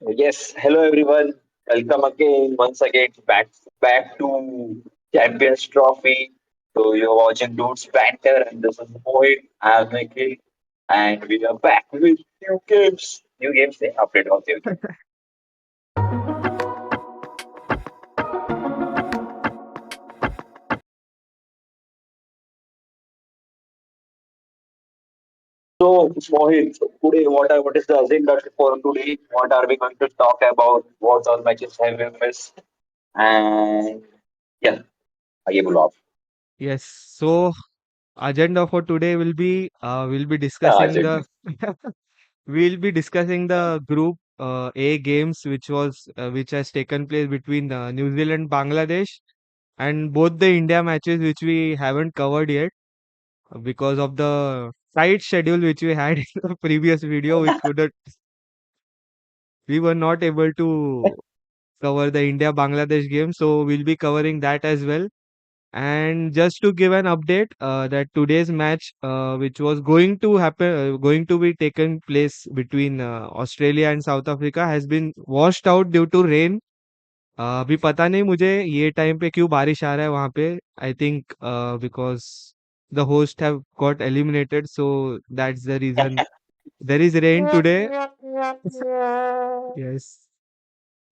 Yes, hello everyone. Welcome again, once again, back to Champions Trophy. So you're watching Dudes Banter, and this is Mohit and Nikhil, and we are back with new games, update of the game. So Mohit, today what is the agenda for today? What are we going to talk about? What all matches have we missed? And yeah, आगे बोलो आप. Yes. So agenda for today will be we'll be हाँ, discussing agenda. the we'll be discussing the group A games which has taken place between New Zealand Bangladesh and both the India matches which we haven't covered yet because of the tight schedule which we had in the previous video. We were not able to cover the India Bangladesh game, so we'll be covering that as well. And just to give an update, that today's match, which was going to be taken place between Australia and South Africa, has been washed out due to rain. अभी पता नहीं मुझे ये time पे क्यों बारिश आ रहा है वहां पे. I think because the host have got eliminated, so that's the reason there is rain today. Yes.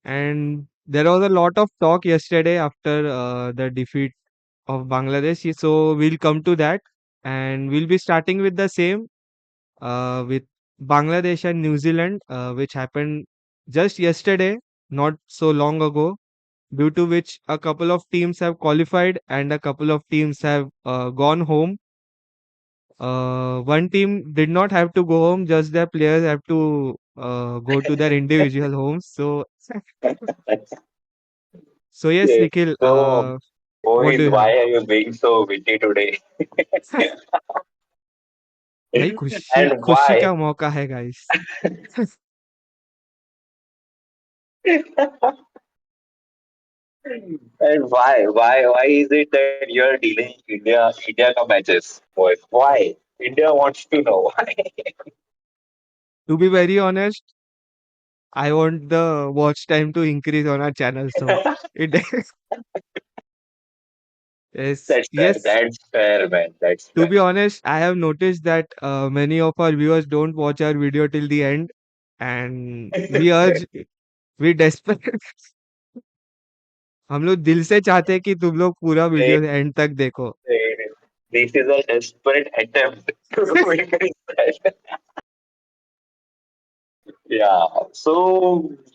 And there was a lot of talk yesterday after the defeat of Bangladesh. So we'll come to that, and we'll be starting with the same with Bangladesh and New Zealand, which happened just yesterday, not so long ago, due to which a couple of teams have qualified and a couple of teams have gone home. One team did not have to go home, just their players have to go to their individual homes. So yes, Yes. Nikhil, So, what do Mohit, you have? why are you being so witty today? भाई खुशी And खुशी why? का मौका है guys. And why is it that you're dealing India ka matches? Mohit? Why? India wants to know why. To be very honest, I want the watch time to increase on our channel. So it yes, That's fair. yes. That's fair, man. That's To fair. be honest, I have noticed that many of our viewers don't watch our video till the end, and we desperate, हम लोग दिल से चाहते हैं कि तुम लोग पूरा They- वीडियो एंड तक देखो. this is a desperate attempt to do it. Yeah. So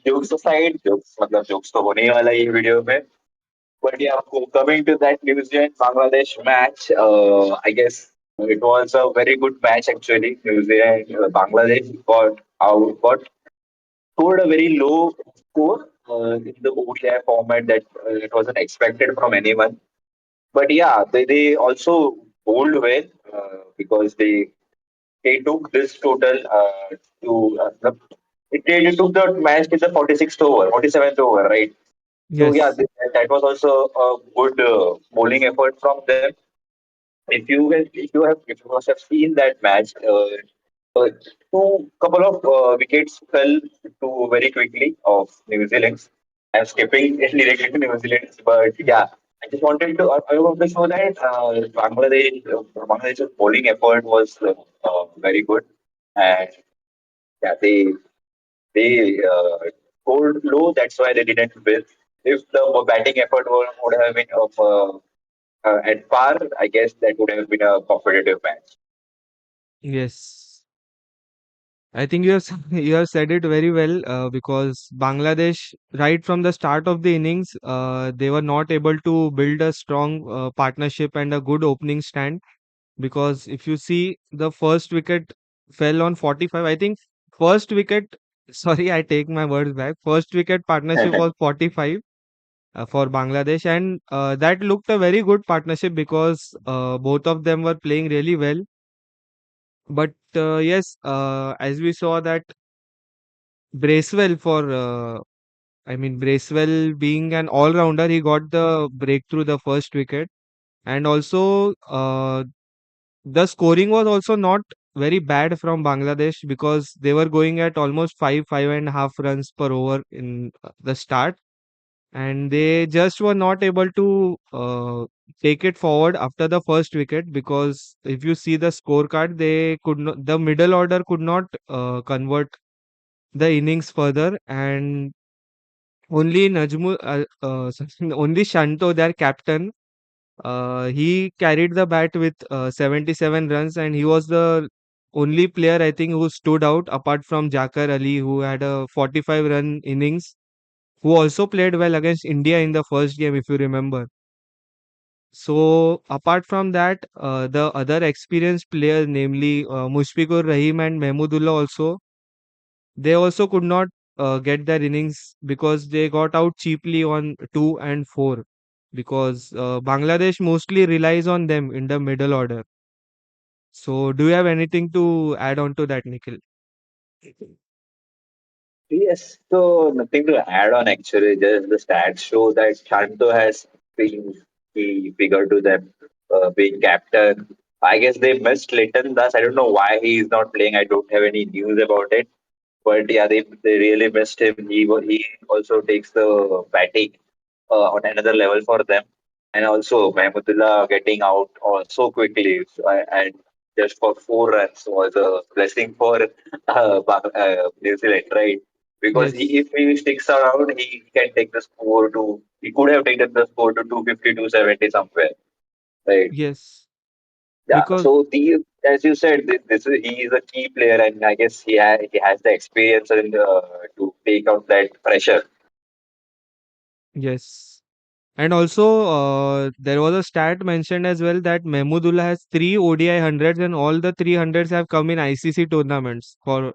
jokes aside, मतलब jokes तो होने ही वाला है ये वीडियो में. But yeah, coming to that New Zealand Bangladesh match, I guess it was a very good match actually. New Zealand Bangladesh got scored a very low score in the ODI format that it wasn't expected from anyone. But yeah, they also bowled well because they took this total to they took the match to the 46th over, 47th over, right? So yeah, Yes, that was also a good bowling effort from them. If you must have seen that match, two couple of wickets fell to very quickly of New Zealand's. I'm skipping directly to New Zealand, but yeah, I want to show that Bangladesh's bowling effort was very good, and yeah, they scored low. That's why they didn't win. If the batting effort would have been at par, I guess that would have been a competitive match. yes. I think you have said it very well because Bangladesh, right from the start of the innings, they were not able to build a strong partnership and a good opening stand. Because if you see, the first wicket fell on 45. I think first wicket, sorry, I take my words back. First wicket partnership was 45 for Bangladesh, and that looked a very good partnership because both of them were playing really well. But yes, as we saw that Bracewell Bracewell being an all-rounder, he got the breakthrough the first wicket, and also the scoring was also not very bad from Bangladesh because they were going at almost 5.5 runs per over in the start, and they just were not able to take it forward after the first wicket because if you see the scorecard, they could not, the middle order could not convert the innings further, and only only Shanto, their captain, he carried the bat with 77 runs, and he was the only player I think who stood out apart from Jakar Ali, who had a 45-run innings, who also played well against India in the first game, if you remember. So, apart from that, the other experienced players, namely Mushfiqur Rahim and Mahmudullah, they also could not get their innings because they got out cheaply on 2 and 4 because Bangladesh mostly relies on them in the middle order. So, do you have anything to add on to that, Nikhil? Yes, so nothing to add on actually. Just the stats show that Shanto has been key figure to them being captain. I guess they missed Leighton thus. I don't know why he is not playing. I don't have any news about it. But yeah, they really missed him. He also takes the batting on another level for them. And also Mahmudullah getting out so quickly and just for 4 runs was a blessing for New Zealand, right? Because Yes, if he sticks around, he can take the score to. He could have taken the score to 250, 270 somewhere, right? yes, Yeah. because So the as you said, he is a key player, and I guess he has the experience and to take out that pressure. yes. And also, there was a stat mentioned as well that Mahmudullah has three ODI hundreds, and all the three hundreds have come in ICC tournaments for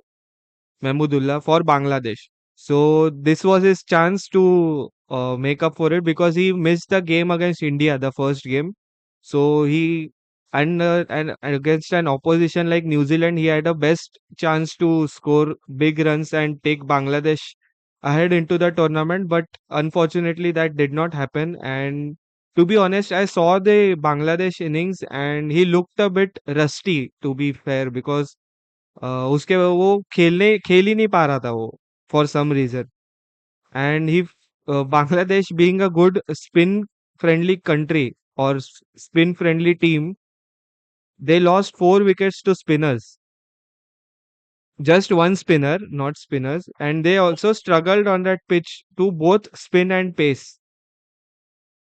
Mahmudullah for Bangladesh. So this was his chance to make up for it because he missed the game against India, the first game. So he and against an opposition like New Zealand, he had a best chance to score big runs and take Bangladesh ahead into the tournament. But unfortunately, that did not happen. And to be honest, I saw the Bangladesh innings and he looked a bit rusty. To be fair, because उसके वो खेल ही नहीं पा रहा था वो for some reason and he Bangladesh being a good spin friendly country और spin friendly team they lost 4 wickets to spinners, just one spinner, not spinners, and they also struggled on that pitch to both spin and pace.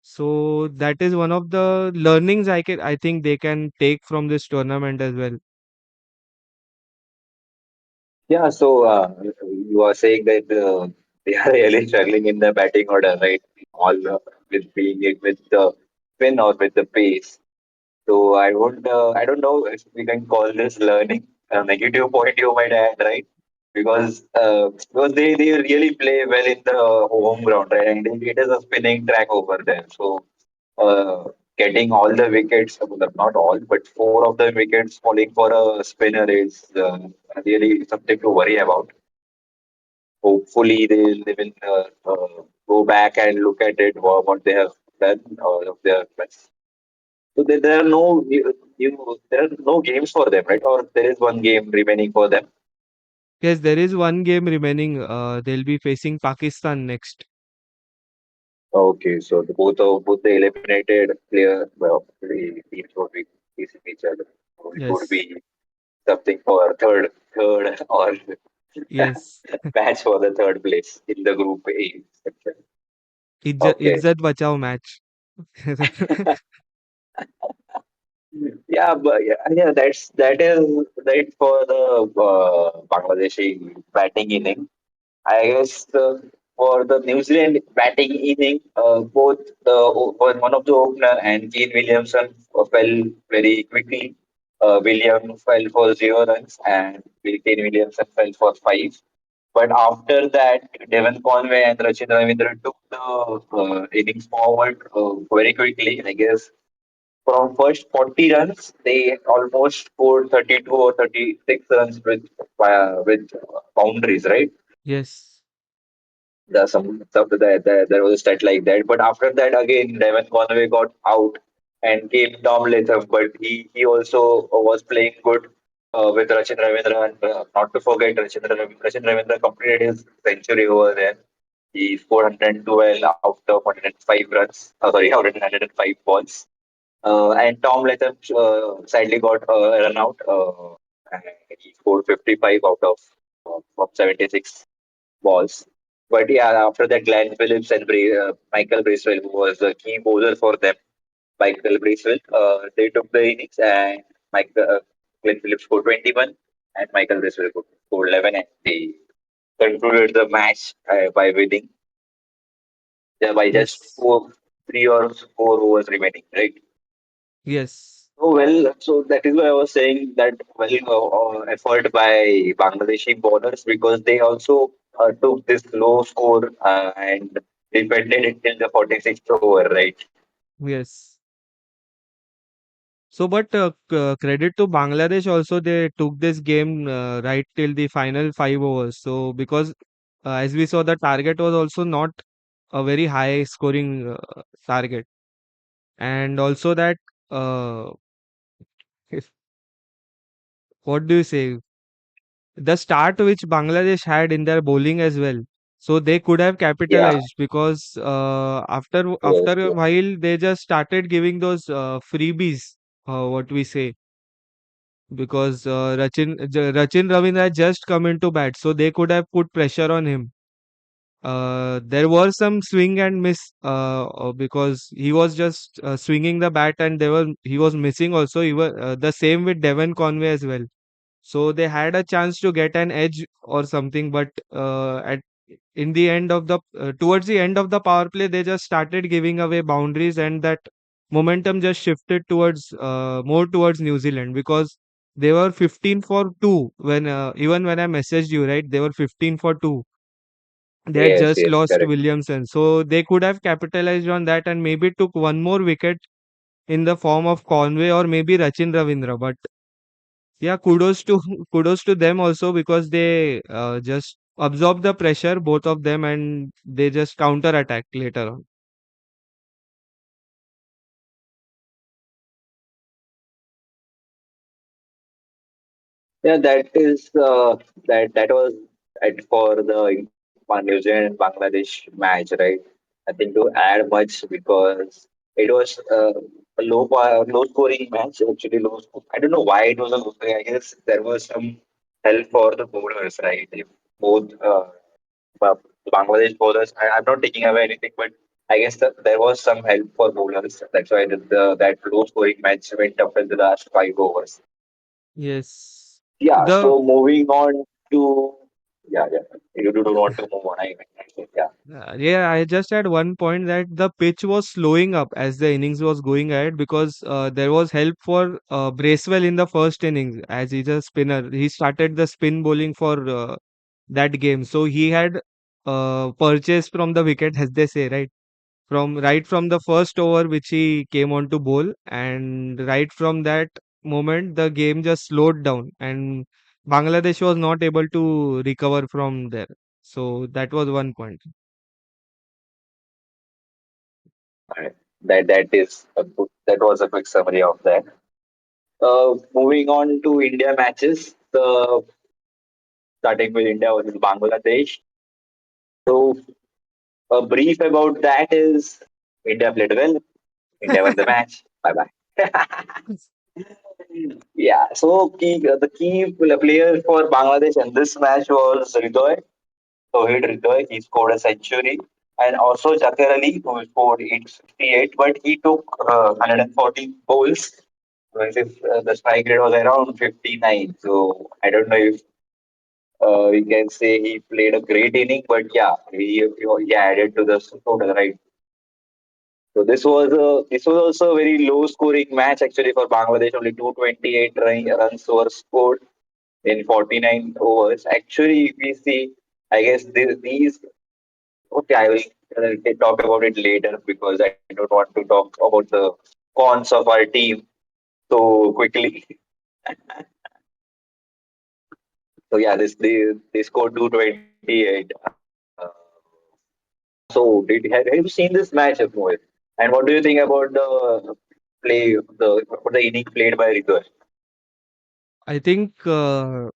So that is one of the learnings I think they can take from this tournament as well. Yeah, so you are saying that they are really struggling in the batting order, right? All with being it with the spin or with the pace. So I don't know if we can call this learning a negative point you might add, right? Because they really play well in the home ground, right? And it is a spinning track over there. So uh, getting all the wickets, well, not all, but 4 of the wickets falling for a spinner is really something to worry about. Hopefully, they will go back and look at it, what they have done, or if they have missed. So there are there are no games for them, right? Or there is one game remaining for them. Yes, there is one game remaining. They'll be facing Pakistan next. Okay, so both the eliminated player, well, the teams would be facing each other. So it would Yes, be something for third or yes. match for the third place in the Group A section. Okay. Izzat Bachao match. Yeah, but yeah, that is right for the Bangladeshi batting inning. I guess for the New Zealand batting inning, both one of the opener and Kane Williamson fell very quickly. William fell for 0 runs and Kane Williamson fell for 5. But after that, Devon Conway and Rachit Ravindra took the innings forward very quickly. I guess from first 40 runs, they almost scored 32 or 36 runs with boundaries, right? Yes, There's some stuff there was a stat like that. But after that, again, Devon Conway got out and came Tom Latham, but he also was playing good. with Rachin Ravindra. And not to forget, Rachin Ravindra completed his century over there. He scored 112 out of 105 runs. Sorry, 105 balls. And Tom Latham sadly got a run out. And he scored 55 out of from 76 balls. But yeah, after that, Glenn Phillips and Michael Bracewell, who was the key bowler for them, Michael Bracewell, they took the innings and Glenn Phillips scored 21 and Michael Bracewell scored 11 and they concluded the match by winning by just Yes. 3 or 4 overs remaining, right? Yes. So well, so that is why I was saying that effort by Bangladeshi bowlers because they also took this low score and defended it till the 46th over, right? Yes. So, but credit to Bangladesh also, they took this game right till the final 5 overs. So, because as we saw, the target was also not a very high scoring target. And also that, uh, if, what do you say? The start which Bangladesh had in their bowling as well. So they could have Yeah, capitalized because yes, after a yes, while they just started giving those freebies, what we say, because Rachin Ravindra had just come into bat, so they could have put pressure on him. There were some swing and miss because he was just swinging the bat and he was missing also. The same with Devon Conway as well. So they had a chance to get an edge or something, but at in the end of the towards the end of the power play, they just started giving away boundaries, and that momentum just shifted towards more towards New Zealand because they were 15 for 2 when even when I messaged you, right? They were 15 for 2. They had yes, just yes, lost correct. Williamson, so they could have capitalized on that and maybe took one more wicket in the form of Conway or maybe Rachin Ravindra. But yeah, kudos to them also because they just absorb the pressure, both of them, and they just counter attack later on. Yeah, that is that was for the New Zealand Bangladesh match, right? Nothing to add much because it was low scoring match. Actually, I don't know why it was a low scoring. I guess there was some help for the bowlers, right? If both Ba- Bangladesh bowlers, I'm not taking away anything, but I guess that there was some help for bowlers. That's why that low scoring match went up in the last 5 overs. Yes. Yeah, The so moving on to yeah. You do not want to move on. I think, yeah. Yeah, I just had one point that the pitch was slowing up as the innings was going ahead because there was help for Bracewell in the first innings as he's a spinner. He started the spin bowling for that game, so he had purchased from the wicket, as they say, right? From the first over which he came on to bowl, and right from that moment the game just slowed down and Bangladesh was not able to recover from there. So that was one point. Alright. That was a quick summary of that. Moving on to India matches. Starting with India versus Bangladesh. So a brief about that is India played well. India won the match. Bye bye. Yeah, so the key player for Bangladesh in this match was Hitoy. He scored a century. And also Zakir Ali, who scored 868, but he took 140 balls. Whereas if the strike rate was around 59. So I don't know if we can say he played a great inning, but yeah, he added to the total, right? So this was also a very low scoring match actually for Bangladesh. Only 228 runs were scored in 49 overs. Actually, if we see, I guess these. Okay, I will talk about it later because I don't want to talk about the cons of our team so quickly. So yeah, they scored 228. So have you seen this match, Mohit? And what do you think about the inning played by Ritu? I think Hridoy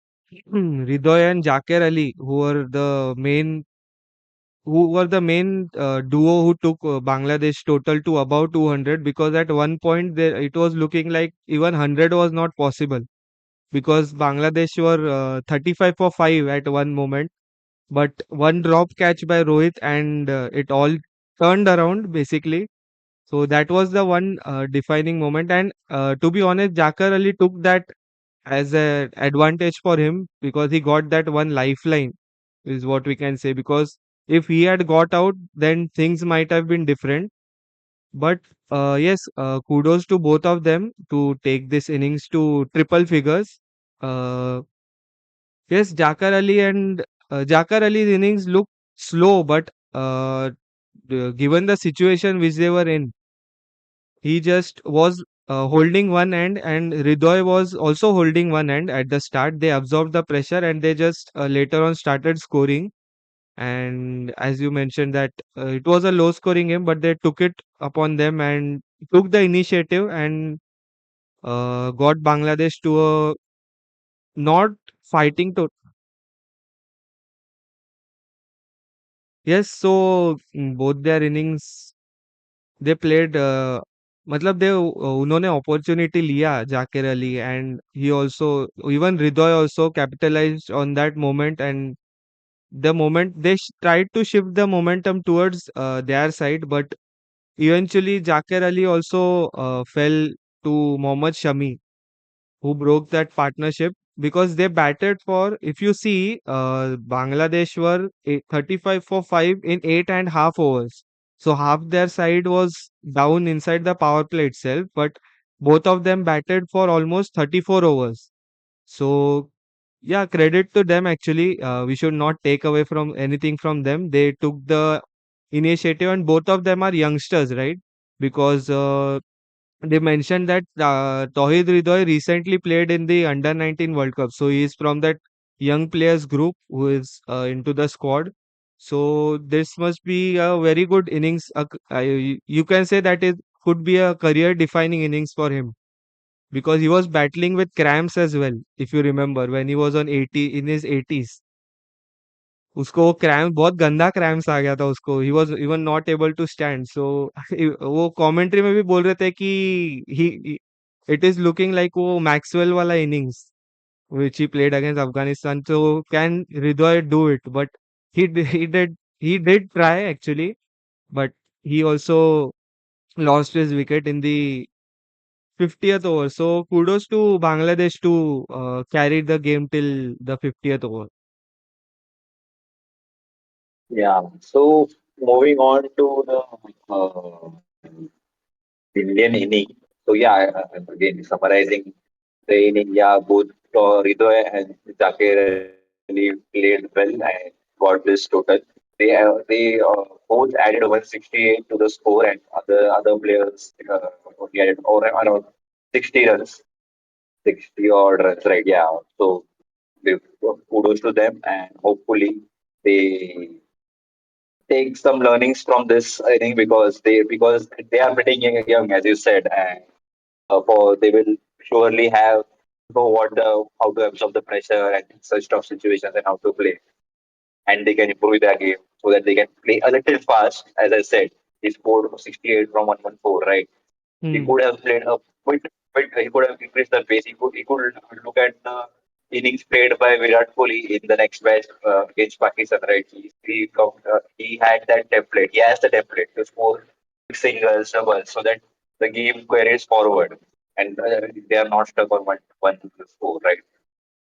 and Jakir Ali, who were the main duo who took Bangladesh total to about 200, because at one point there it was looking like even 100 was not possible, because Bangladesh were 35 for 5 at one moment, but one drop catch by Rohit and it all turned around basically. So that was the one defining moment, and to be honest, Jakar Ali took that as an advantage for him because he got that one lifeline, is what we can say. Because if he had got out, then things might have been different. But yes, kudos to both of them to take this innings to triple figures. Uh, yes, Jakar Ali's innings looked slow, but given the situation which they were in, he just was holding one end, and Hridoy was also holding one end at the start. They absorbed the pressure and they just later on started scoring. And as you mentioned that it was a low scoring game, but they took it upon them and took the initiative and got Bangladesh to a not fighting to. Yes, so both their innings they played मतलब they उन्होंने opportunity लिया Zakir Ali, and he also, even Hridoy also capitalized on that moment, and the moment they tried to shift the momentum towards their side, but eventually Jakir Ali also fell to Mohammad Shami, who broke that partnership, because they batted for, if you see, Bangladesh were 35 for 5 in 8.5 overs. So half their side was down inside the power play itself, but both of them batted for almost 34 overs. So yeah, credit to them actually. We should not take away from anything from them. They took the initiative, and both of them are youngsters, right? Because they mentioned that Tauhid Hridoy recently played in the Under 19 World Cup. So he is from that young players group who is into the squad. So this must be a very good innings. You can say that it could be a career defining innings for him, because he was battling with cramps as well. If you remember, when he was on 80 in his 80s, उसको वो cramp बहुत गंदा cramps आ गया था उसको, he was even not able to stand, so वो commentary में भी बोल रहे थे कि he it is looking like वो मैक्सवेल वाला innings which he played against Afghanistan. So can Hridoy do it? But he did try actually, but he also lost his wicket in the 50th over. So kudos to Bangladesh to carry the game till the 50th over. Yeah. So moving on to the Indian inning. So yeah, again summarizing the inning. Yeah, both Hridoy and Zakir Ali played well and got this total. They both added 168 to the score, and other players only added around 60 runs, 60 odd runs, right? Yeah. So they, kudos to them, and hopefully they take some learnings from this. I think because they are pretty young, as you said, and for they will surely have know what the how to absorb the pressure and such tough situations and how to play, and they can improve their game so that they can play a little fast. As I said, he scored 68 from 114, right? He Hmm. could have played a bit, he could have increased the pace. He could look at the innings played by Virat Kohli in the next match against Pakistan, right? He had that template. He has the template to score singles, doubles, so that the game carries forward and they are not stuck on one score, right?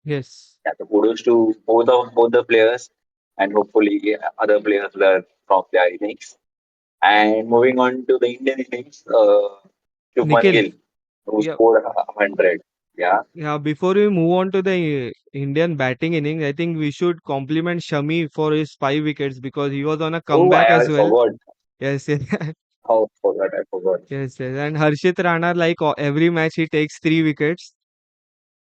Yes. Yeah, so kudos to both the players, and hopefully other players learn from their innings. And moving on to the Indian innings, Shubman Nikhil. Gill, who Yeah. scored 100. Yeah. Yeah, before we move on to the Indian batting innings, I think we should compliment Shami for his 5 wickets, because he was on a Oh, comeback I as well. forgot. Yes, yes, How forgot? I forgot. yes, yes. And Harshit Rana, like every match, he takes 3 wickets.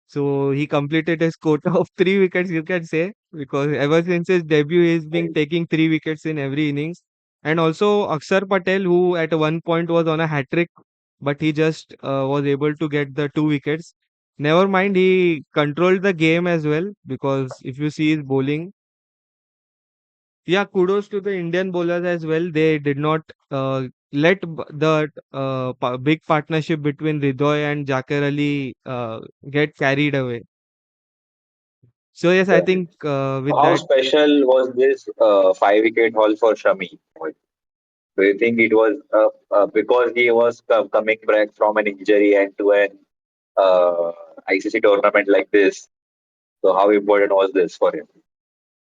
So he completed his quota of 3 wickets, you can say, because ever since his debut, he's been Right. taking 3 wickets in every innings. And also Akshar Patel, who at one point was on a hat trick, but he just was able to get the 2 wickets. Never mind, he controlled the game as well because if you see his bowling, yeah, kudos to the Indian bowlers as well. They did not let the big partnership between Ridoy and Jakar Ali get carried away. So yes, I think with How that, special was this 5 wicket haul for Shami? Do you think it was because he was coming back from an injury and to an ICC tournament like this? So how important was this for him?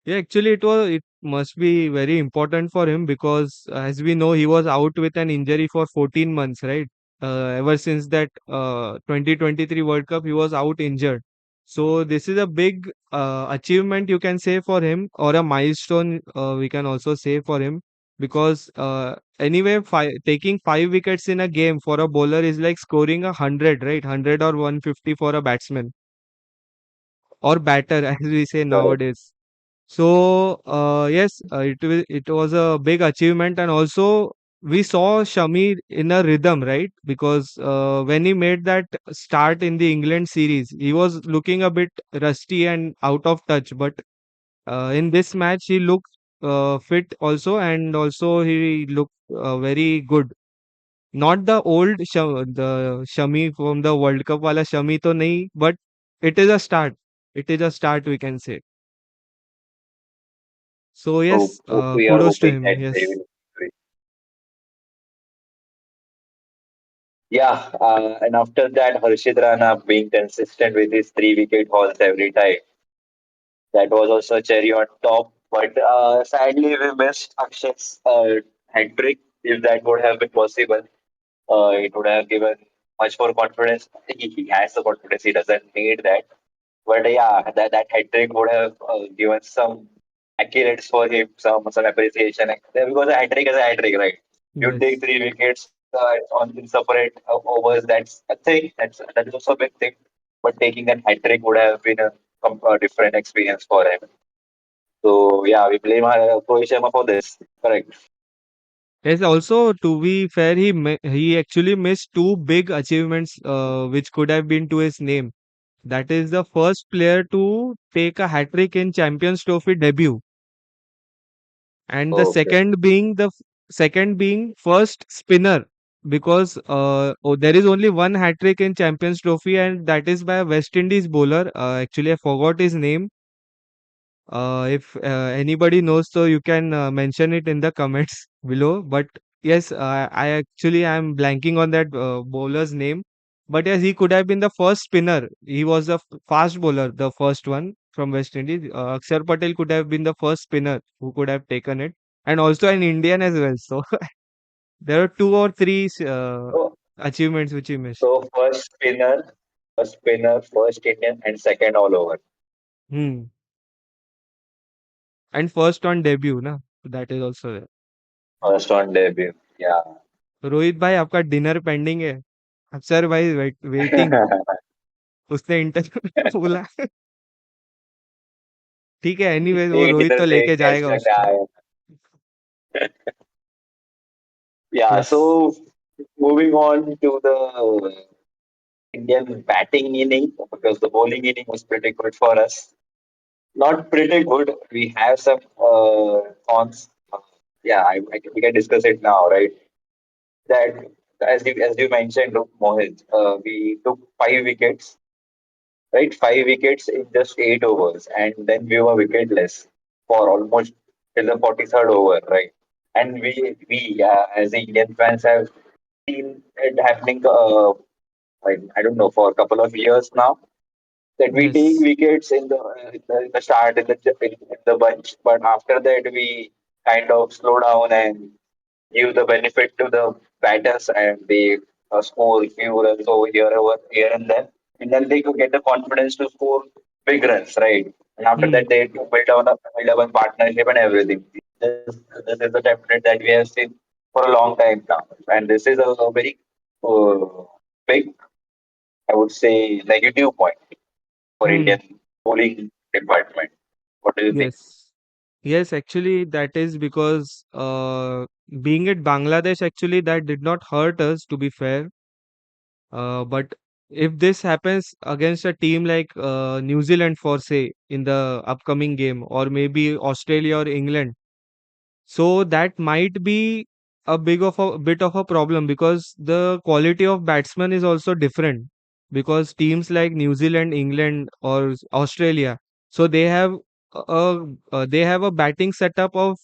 yeah, actually it must be very important for him because as we know, he was out with an injury for 14 months, right? Ever since that 2023 World Cup, he was out injured. So this is a big achievement you can say for him, or a milestone we can also say for him, because anyway, taking 5 wickets in a game for a bowler is like scoring 100, right? 100 or 150 for a batsman or batter, as we say Correct. nowadays. So yes, it was a big achievement, and also we saw Shami in a rhythm, right? Because when he made that start in the England series, he was looking a bit rusty and out of touch. But in this match, he looked fit also, and also he looked very good. Not the the Shami from the World Cup wala Shami to nahi, but it is a start. It is a start, we can say. So yes, Hope we are kudos to hoping him. that they Yes, will. Yeah, and after that, Harshit Rana being consistent with his 3 wicket hauls every time. That was also cherry on top. But sadly, we missed Akshay's hat trick. If that would have been possible, it would have given much more confidence. He has the confidence, he doesn't need that. But yeah, that hat trick would have given some accolades for him, some appreciation. Because a hat trick is a hat trick, right? You take yes, 3 wickets on in separate overs. That's a thing. That is also a big thing. But taking a hat trick would have been a different experience for him. So yeah, we blame Croatia for this. Correct. yes. Also, to be fair, he actually missed two big achievements, which could have been to his name. That is the first player to take a hat trick in Champions Trophy debut, and the Okay. second being first spinner. Because there is only one hat trick in Champions Trophy, and that is by a West Indies bowler. Actually, I forgot his name. If anybody knows, so you can mention it in the comments below. But yes, I actually am blanking on that bowler's name. But yes, he could have been the first spinner. He was the fast bowler, the first one from West Indies. Akshar Patel could have been the first spinner who could have taken it, and also an Indian as well. So there are two or three So, achievements which he missed. so first Indian, and second all over. Hmm. And first on debut, na. That is also there. First on debut. Yeah. Rohit भाई आपका dinner pending है अफसर भाई waiting उसने interview में बोला ठीक है एनीवेज वो ये रोहित dinner तो पे लेके जाएगा कैसा क्या उसको है? Yeah. Yes So moving on to the Indian batting inning because the bowling inning was pretty good for us. Not pretty good. We have some cons. Yeah, we can discuss it now, right? That as you mentioned, Mohit, we took 5 wickets, right? 5 wickets in just 8 overs, and then we were wicketless for almost till the 43rd over, right? And we as Indian fans have seen it happening. Like I don't know for a couple of years now that we yes take wickets in the start in the bunch, but after that we kind of slow down and give the benefit to the batters and they score few runs over here and then, and then they could get the confidence to score big runs, right? And after hmm that they build up a partnership and everything. This is the template that we have seen for a long time now, and this is a very uh, big, I would say, negative point for hmm Indian bowling department. What do you think? yes yes actually that is because being at Bangladesh, actually that did not hurt us, to be fair, but if this happens against a team like New Zealand, for say, in the upcoming game, or maybe Australia or England, so that might be a bit of a problem, because the quality of batsmen is also different, because teams like New Zealand, England, or Australia, so they have a batting setup of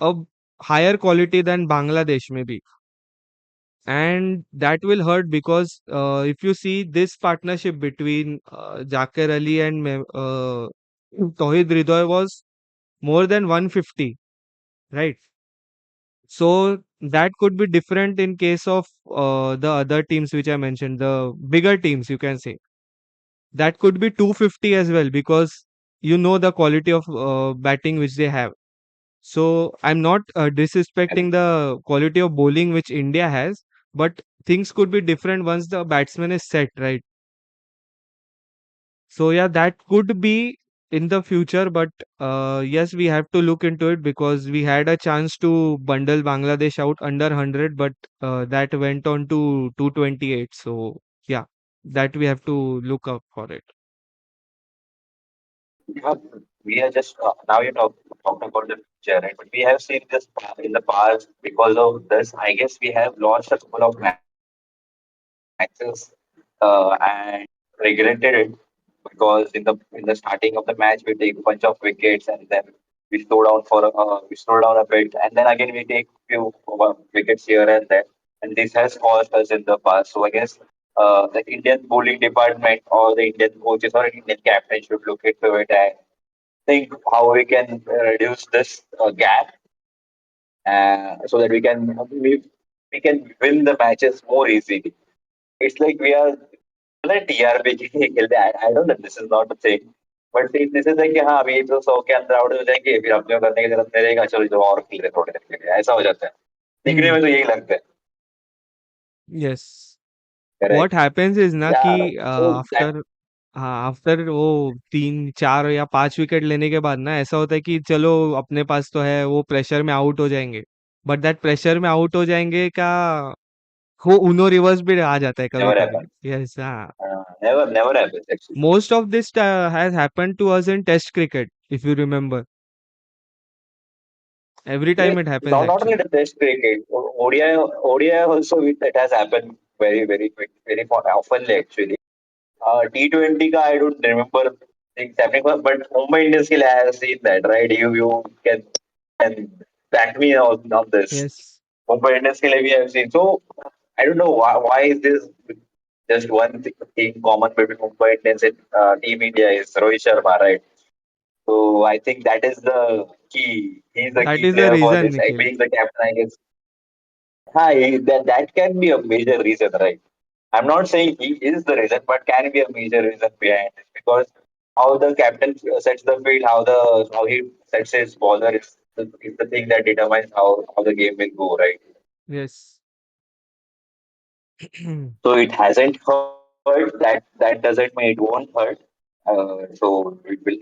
a higher quality than Bangladesh maybe, and that will hurt, because if you see this partnership between Zakir Ali and Tauhid Hridoy was more than 150, right? So that could be different in case of the other teams which I mentioned, the bigger teams, you can say. That could be 250 as well, because you know the quality of batting which they have. So I'm not disrespecting the quality of bowling which India has, but things could be different once the batsman is set, right? So yeah, that could be in the future, but yes, we have to look into it, because we had a chance to bundle Bangladesh out under 100, but that went on to 228. So yeah, that we have to look up for it. Yeah, we are just now you're talking about the future, right? But we have seen this in the past because of this. I guess we have lost a couple of matches and regretted it because in the starting of the match we take a bunch of wickets and then we slow down a bit, and then again we take few wickets here and there, and this has cost us in the past. So I guess the Indian bowling department or the Indian coaches or Indian captain should look into it and think how we can reduce this gap, so that we can win the matches more easily. It's like we are like TRP खेलते हैं. I don't know, this is not a thing, but see, this is like कि हाँ अभी तो 100 के अंदर out हो जाएंगे, फिर अपने को करने की जरूरत नहीं रहेगा, चलो जो और खेल रहे थोड़े देर के लिए, ऐसा हो जाता है. दिखने Hmm. में तो यही लगता है. Yes. What Correct. happens is ना कि Yeah. So that आफ्टर, हाँ, आफ्टर वो 3 4 या 5 विकेट लेने के बाद ना ऐसा होता है कि चलो अपने पास तो है, वो प्रेशर में आउट हो जाएंगे, बट दैट प्रेशर में आउट हो जाएंगे का वो उनो रिवर्स भी आ जाता है कभी never कभी. happens. यस, हाँ. Never happens actually. Most of this has happened to us in test cricket, if you remember. Every Yeah, time it happens not only actually. the Test cricket, ODI also it has happened very quick, often actually. T20 का I don't remember things happening, but Mumbai Indians के लिए I have seen that, right? You can back me on this. Yes. Mumbai Indians के लिए भी I have seen. So I don't know why is this just one thing common between Mumbai Indians and Team India is Rohit Sharma, right? So I think that is the key. He's the That key is the player for reason, this. Nikhil. Being the captain, I guess. Hi, that can be a major reason, right? I'm not saying he is the reason, but can be a major reason behind it, because how the captain sets the field, how he sets his bowler is the thing that determines how the game will go, right? Yes. So it hasn't hurt. That doesn't mean it won't hurt. So the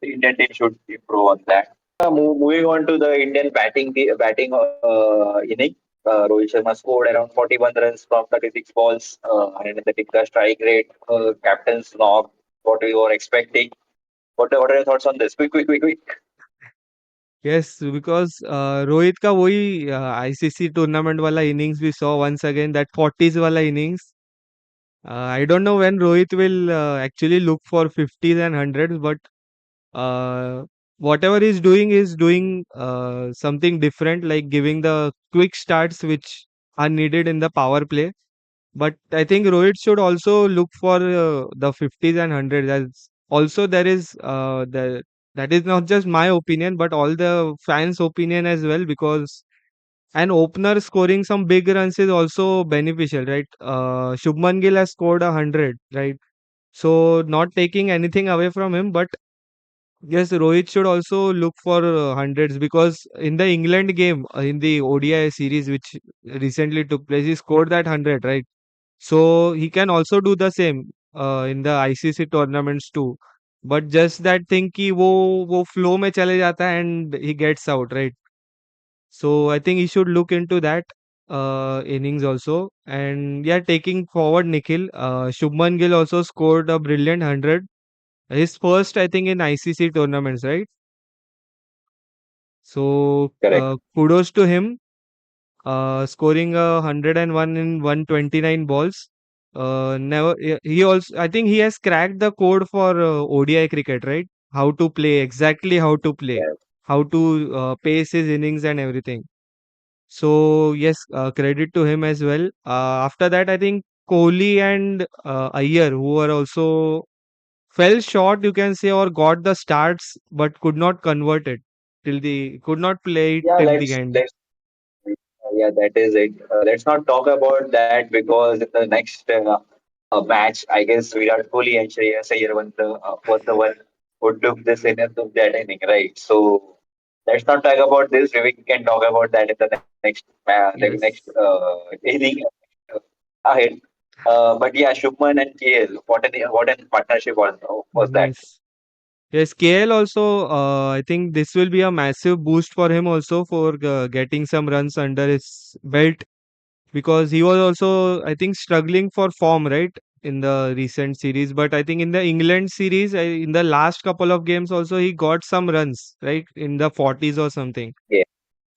Indian team should improve on that. Moving on to the Indian batting inning. Rohit Sharma scored around 41 runs from 36 balls, and in the strike rate, captain's knock, what we were expecting. What are your thoughts on this? Quick. Yes, because Rohit का वही ICC tournament वाला innings we saw once again, that 40s वाला innings. I don't know when Rohit will actually look for 50s and 100s, but uh, whatever he's doing something different, like giving the quick starts which are needed in the power play. But I think Rohit should also look for the 50s and 100s. As also there is that is not just my opinion, but all the fans' opinion as well, because an opener scoring some big runs is also beneficial, right? Shubman Gill has scored 100, right? So not taking anything away from him, but yes, Rohit should also look for hundreds, because in the England game, in the ODI series which recently took place, he scored that 100, right? So he can also do the same in the ICC tournaments too. But just that thing कि वो flow में चले जाता है and he gets out, right? So I think he should look into that. innings also. And yeah, taking forward Nikhil, Shubman Gill also scored a brilliant 100. His first, I think, in ICC tournaments, right? So Correct. kudos to him, scoring a 101 in 129 balls. Never, he also, I think he has cracked the code for ODI cricket, right? How to play, exactly how to play, Yes. how to pace his innings and everything. So yes, credit to him as well. After that, I think Kohli and Iyer, who were also fell short, you can say, or got the starts but could not convert it till the could not play it Yeah, till the end. yeah, that is it. Let's not talk about that because in the next match, I guess Virat Kohli and Shreyas Iyer was the one who took this in and took that inning, right? So let's not talk about this. We can talk about that in the next Yes, inning ahead. But yeah, Shubman and KL, what an partnership was that? yes, yes. KL also, I think this will be a massive boost for him also for getting some runs under his belt because he was also, I think, struggling for form, right, in the recent series. But I think in the England series, in the last couple of games, also he got some runs, right, in the 40s or something. Yeah.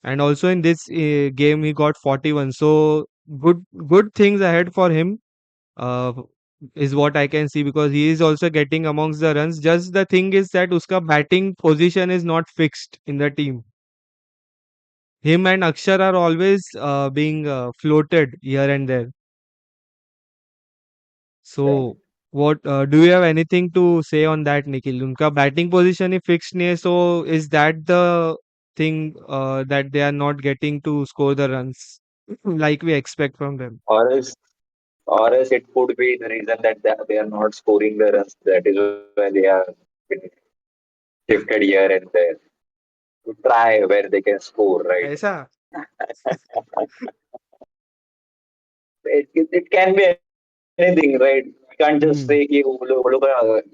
And also in this game, he got 41. So good things ahead for him. Uh, is what I can see because he is also getting amongst the runs. Just the thing is that uska batting position is not fixed in the team. Him and Akshar are always being floated here and there. So, what do you have anything to say on that, Nikhil? उनका batting position ही fixed नहीं है, so is that the thing that they are not getting to score the runs like we expect from them? Or else or else it could be the reason that they are not scoring the runs. That is why they are been shifted here and there to try where they can score, right? ऐसा It can be anything, right? We can't just say कि वो लोग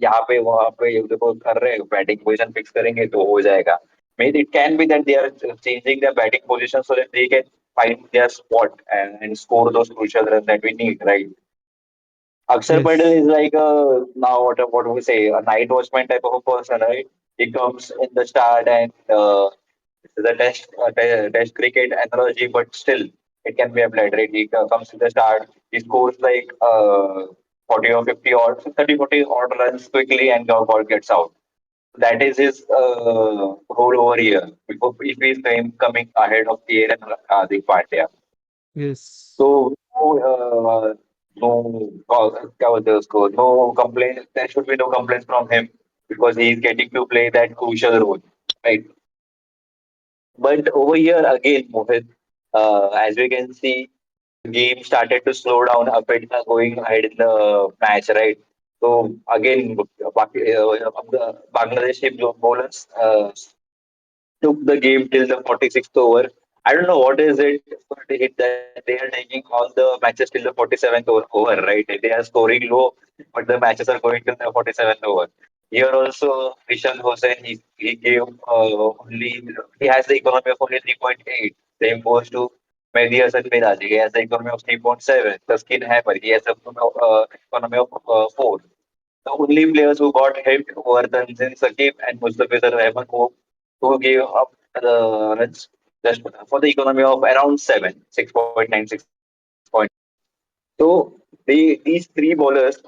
यहाँ पे वहाँ पे ये देखो कर रहे हैं बैटिंग पोजीशन फिक्स करेंगे तो हो जाएगा. Maybe it can be that they are changing their batting position so that they can find their spot and score those crucial runs that we need, right? Akshar Patel yes, is like a now what do we say a night watchman type of a person, right? He comes in the start and this is a test cricket analogy, but still it can be applied, right? He comes in the start, he scores like 40 or 50 or 30, 40 odd runs quickly, and your ball gets out. That is his role over here. Before if he's coming ahead of the and Hardik Pandya. yes, So no, क्या बोलते हैं उसको, no complaint. There should be no complaints from him because he is getting to play that crucial role, right? But over here again, Mohit, as we can see, the game started to slow down a bit going ahead in the match, right? So again, the Bangladeshi bowlers took the game till the 46th over. I don't know what is it for the hit that they are taking all the matches till the 47th over, right? They are scoring low, but the matches are going till the 47th over. Here also, Vishal Hossain, he gave he has the economy of only 3.8. Same goes to Mehdi Hasan Miraj. He has the economy of 3.7. Taskin Hammer, he has the economy of 4. The only players who got hit were Tanzin Sakib and Mustafizur Rahman, who gave up the runs just for the economy of around 7, 6.9, 6.9. So these three bowlers,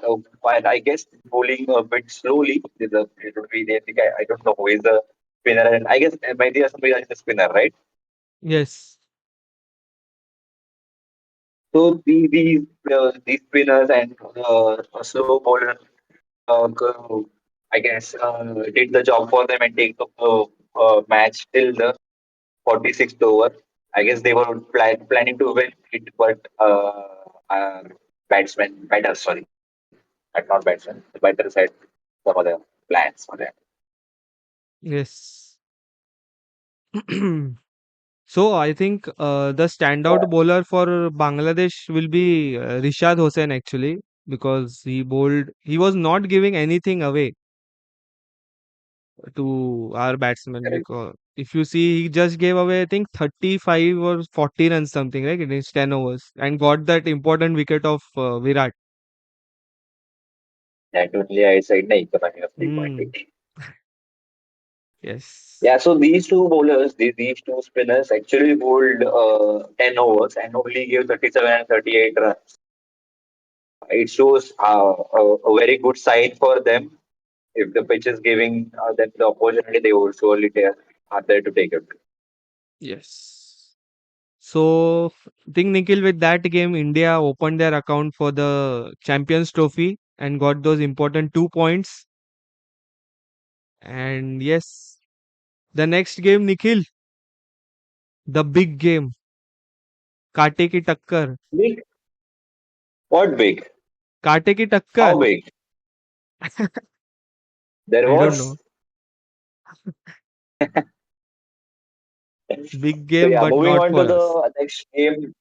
while I guess bowling a bit slowly, it would be, I don't know who is the spinner, and I guess Mehdi Hasan Miraj is the spinner, right? yes, So these spinners and a slow bowler, I guess, did the job for them and take the match till the 46th over. I guess they were planning to win it, but batters, sorry, not batsmen, the batters had some other plans for them. yes. So I think the standout Yeah. bowler for Bangladesh will be Rishad Hossain actually because he bowled. He was not giving anything away. to our batsman, Correct. because if you see, he just gave away, I think, 35 or 40 runs something, right, in his 10 overs, and got that important wicket of Virat. That only I said nahi कमाने of Hmm. 3.8. Yes. Yeah, so these two bowlers, these two spinners actually bowled 10 overs and only gave 37 and 38 runs. It shows a very good sign for them. If the pitch is giving them the opportunity, they will surely are there to take it. Yes. So, I think Nikhil, with that game, India opened their account for the Champions Trophy and got those important 2 points. And yes, the next game, Nikhil, the big game, कांटे की टक्कर, Big? What big? कांटे की How टक्कर. big? There I don't know. was. Big So game, yeah, but moving not on to for us. the next game.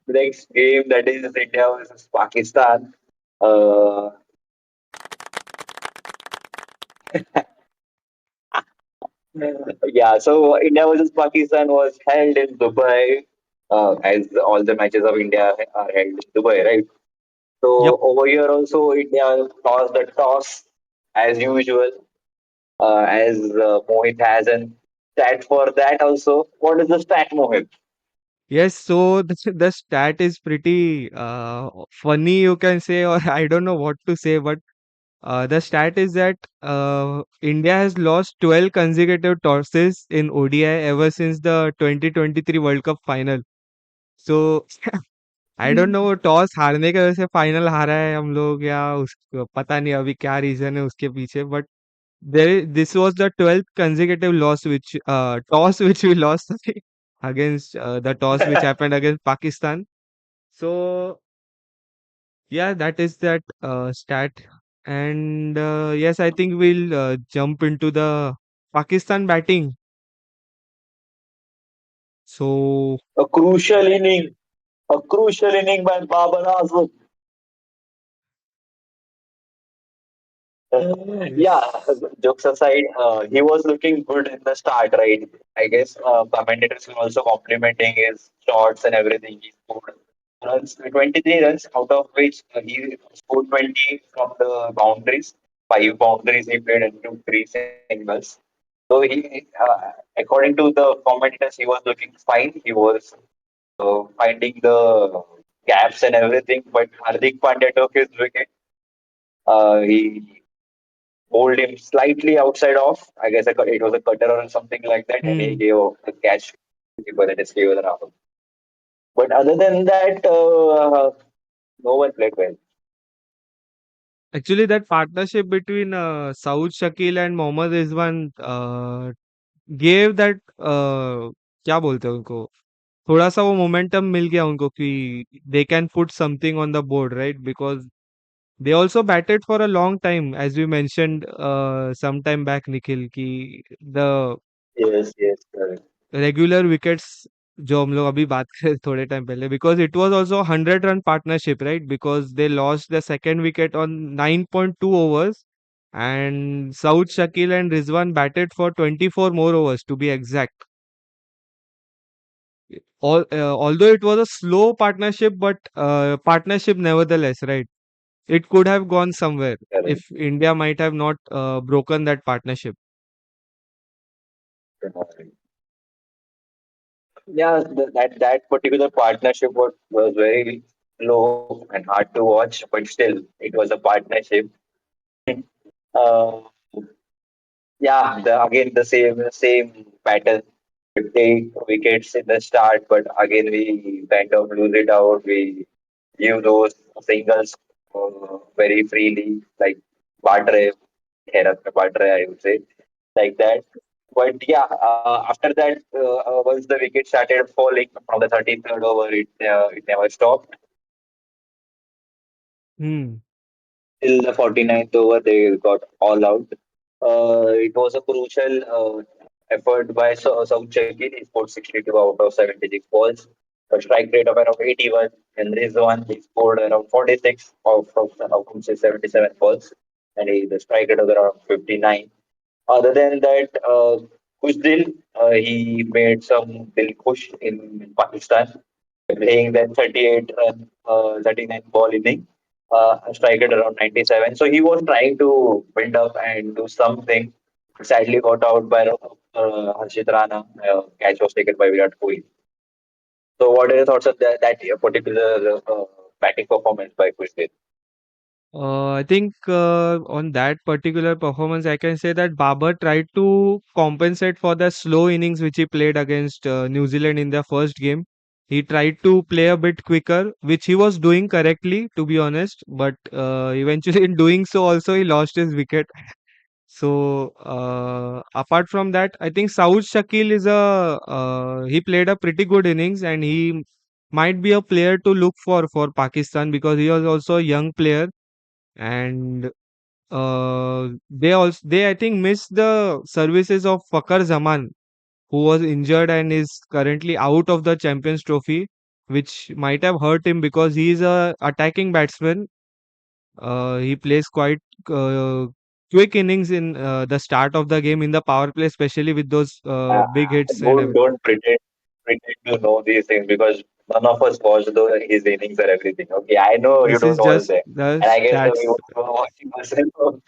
Next game, that is India versus Pakistan. Uh, yeah, so India versus Pakistan was held in Dubai, as all the matches of India are held in Dubai, right? Yep. So over here also, India lost the toss as usual, as Mohit has an stat for that also. What is the stat, Mohit? Yes, so the stat is pretty funny, you can say, or I don't know what to say, but the stat is that India has lost 12 consecutive tosses in ODI ever since the 2023 World Cup final. So I don't no, वो toss हारने की वजह से final हारा है हम लोग, या उस पता नहीं अभी क्या रीजन है उसके पीछे, but this was the 12th consecutive loss which toss which we lost against the toss which happened against Pakistan. So yeah, that is that stat. And yes, I think we'll jump into the Pakistan batting. So A crucial inning by Babar Azam. Yeah, yes. jokes aside, he was looking good in the start, right? I guess commentators were also complimenting his shots and everything. He scored runs, 23 runs, out of which he scored 20 from the boundaries. Five boundaries he played into three singles. So according to the commentators, he was looking fine. He was finding the gaps and everything. But Hardik Pandya took his wicket. He bowled him slightly outside off. I guess it was a cutter or something like that, and he Hmm. gave a catch for that is given around. But other than that, no one played well. Actually, that partnership between Saud Shakil and Mohammad Rizwan gave that क्या बोलते हैं उनको, थोड़ा सा वो momentum मिल गया उनको कि they can put something on the board, right? Because they also batted for a long time, as we mentioned some time back, Nikhil, कि the Yes, yes, correct. Regular wickets जो हम लोग अभी बात करें थोड़े टाइम पहले, because it was also 100 run partnership, right? Because they lost the second wicket on 9.2 overs, and Saud Shakil and Rizwan batted for 24 more overs to be exact. Although it was a slow partnership, but partnership nevertheless, right? It could have gone somewhere Correct. if India might have not broken that partnership. Yeah, that particular partnership was very low and hard to watch, but still, it was a partnership. Uh, yeah, again the same pattern. We take wickets in the start, but again we kind of lose it out. We give those singles very freely, like Banter, Banter, I would say, like that. But yeah, after that, once the wicket started falling from the 33rd over, it never stopped. Hmm. Till the 49th over, they got all out. It was a crucial effort by South Shakir. He scored 62 out of 76 balls, a strike rate of around 81. And Rizwan, he scored around 46 out of 77 balls. and the strike rate was around 59. Other than that, Kushdil, he made some Dilkhush in Pakistan by playing that 38 run, 39 ball inning, a strike at around 97. So he was trying to build up and do something. Sadly, got out by Harshit Rana. Catch was taken by Virat Kohli. So, what are your thoughts of that particular batting performance by Kushdil? I think on that particular performance, I can say that Babar tried to compensate for the slow innings which he played against New Zealand in their first game. He tried to play a bit quicker, which he was doing correctly, to be honest. But eventually, in doing so, also he lost his wicket. So apart from that, I think Saud Shakil is he played a pretty good innings, and he might be a player to look for Pakistan because he was also a young player. And they I think missed the services of Fakhar Zaman, who was injured and is currently out of the Champions Trophy, which might have hurt him because he is a attacking batsman. He plays quite uh, quick innings in the start of the game in the power play, especially with those Uh, big hits and don't pretend to know these things because none of us watch his innings or everything. Okay, I know you this don't is watch just them, the and I guess we stats. were watching ourselves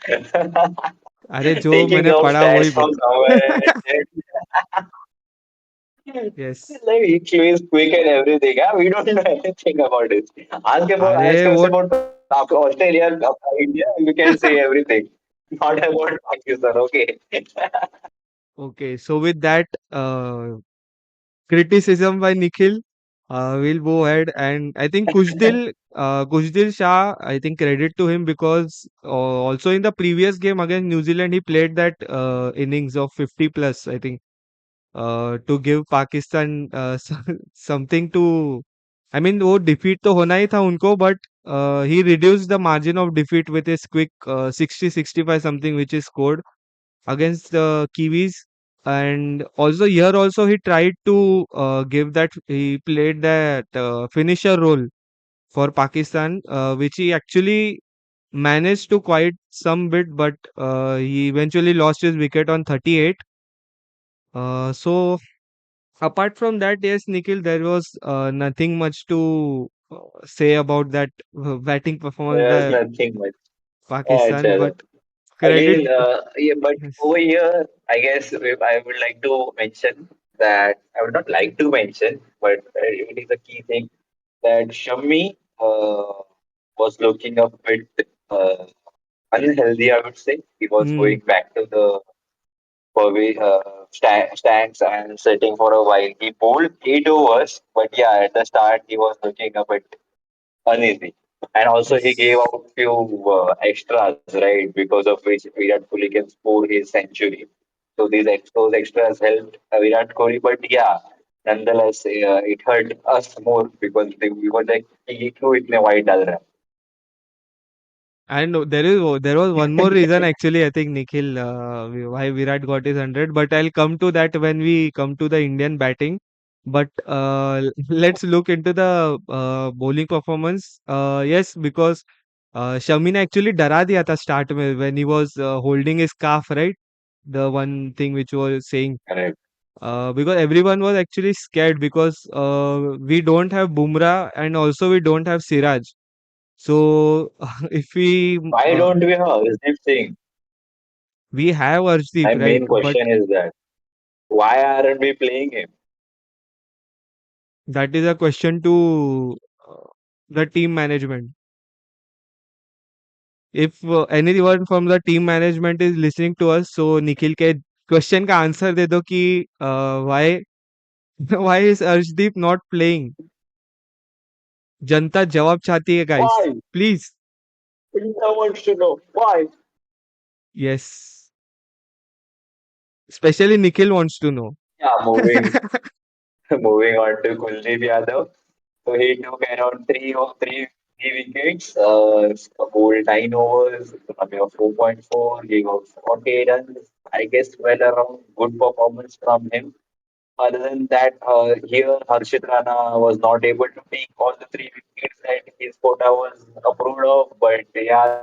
अरे जो taking मैंने out पढ़ा वही stats from somewhere. Yes Like he plays quick and everything. Huh? We don't know anything about it. अरे Ask us वो about Australia, India, we can say everything. Not about Pakistan. Okay. okay. So with that criticism by Nikhil, we'll go ahead, and I think Kushdil Shah, I think credit to him because also in the previous game against New Zealand he played that innings of 50 plus, I think, to give Pakistan something to, I mean वो defeat तो होना ही था उनको, but he reduced the margin of defeat with his quick 60-65 something which is scored against the Kiwis. And also here also he tried to give that, he played that finisher role for Pakistan, which he actually managed to quite some bit, but he eventually lost his wicket on 38. So apart from that, yes, Nikhil, there was nothing much to say about that batting performance There's by nothing much. Yeah, Pakistan, but chalo. credit. Again, yeah, but Yes. over here, I guess I would like to mention that I would not like to mention, but it is a key thing that Shami was looking a bit uh, unhealthy, I would say. He was Hmm. going back to the stands and sitting for a while. He bowled 8 overs, but yeah, at the start he was looking a bit uneasy. And also he gave Yes. out few extras, right, because of which Virat Kohli can score his century. So those extras helped Virat Kohli, but yeah, nonetheless, it hurt us more because we were like, "ये क्यों इतने wide डाल रहा है?" And there was one more reason actually, I think, Nikhil, why Virat got his 100, but I'll come to that when we come to the Indian batting. But let's look into the bowling performance. Yes, because Shami ने actually डरा दिया था start में when he was holding his calf, right? The one thing which was saying, Correct. because everyone was actually scared because we don't have Bumrah and also we don't have Siraj. So if Why don't we have Arshdeep Singh? we have My Arshdeep, right? main But question is that why aren't we playing him? that is a question to the team management. If anyone from the team management is listening to us, so Nikhil के question का answer दे दो कि why why is Arshdeep not playing? जनता जवाब चाहती है guys. Why? Please. India wants to know why. Yes. Especially Nikhil wants to know. Yeah, moving on to Kuldeep Yadav. So he took around three wickets, bowled 9 overs, of 4.4, gave out 48 runs. I guess well around good performance from him. Other than that, here Harshit Rana was not able to take all the three wickets that his quota was approved of. But yeah,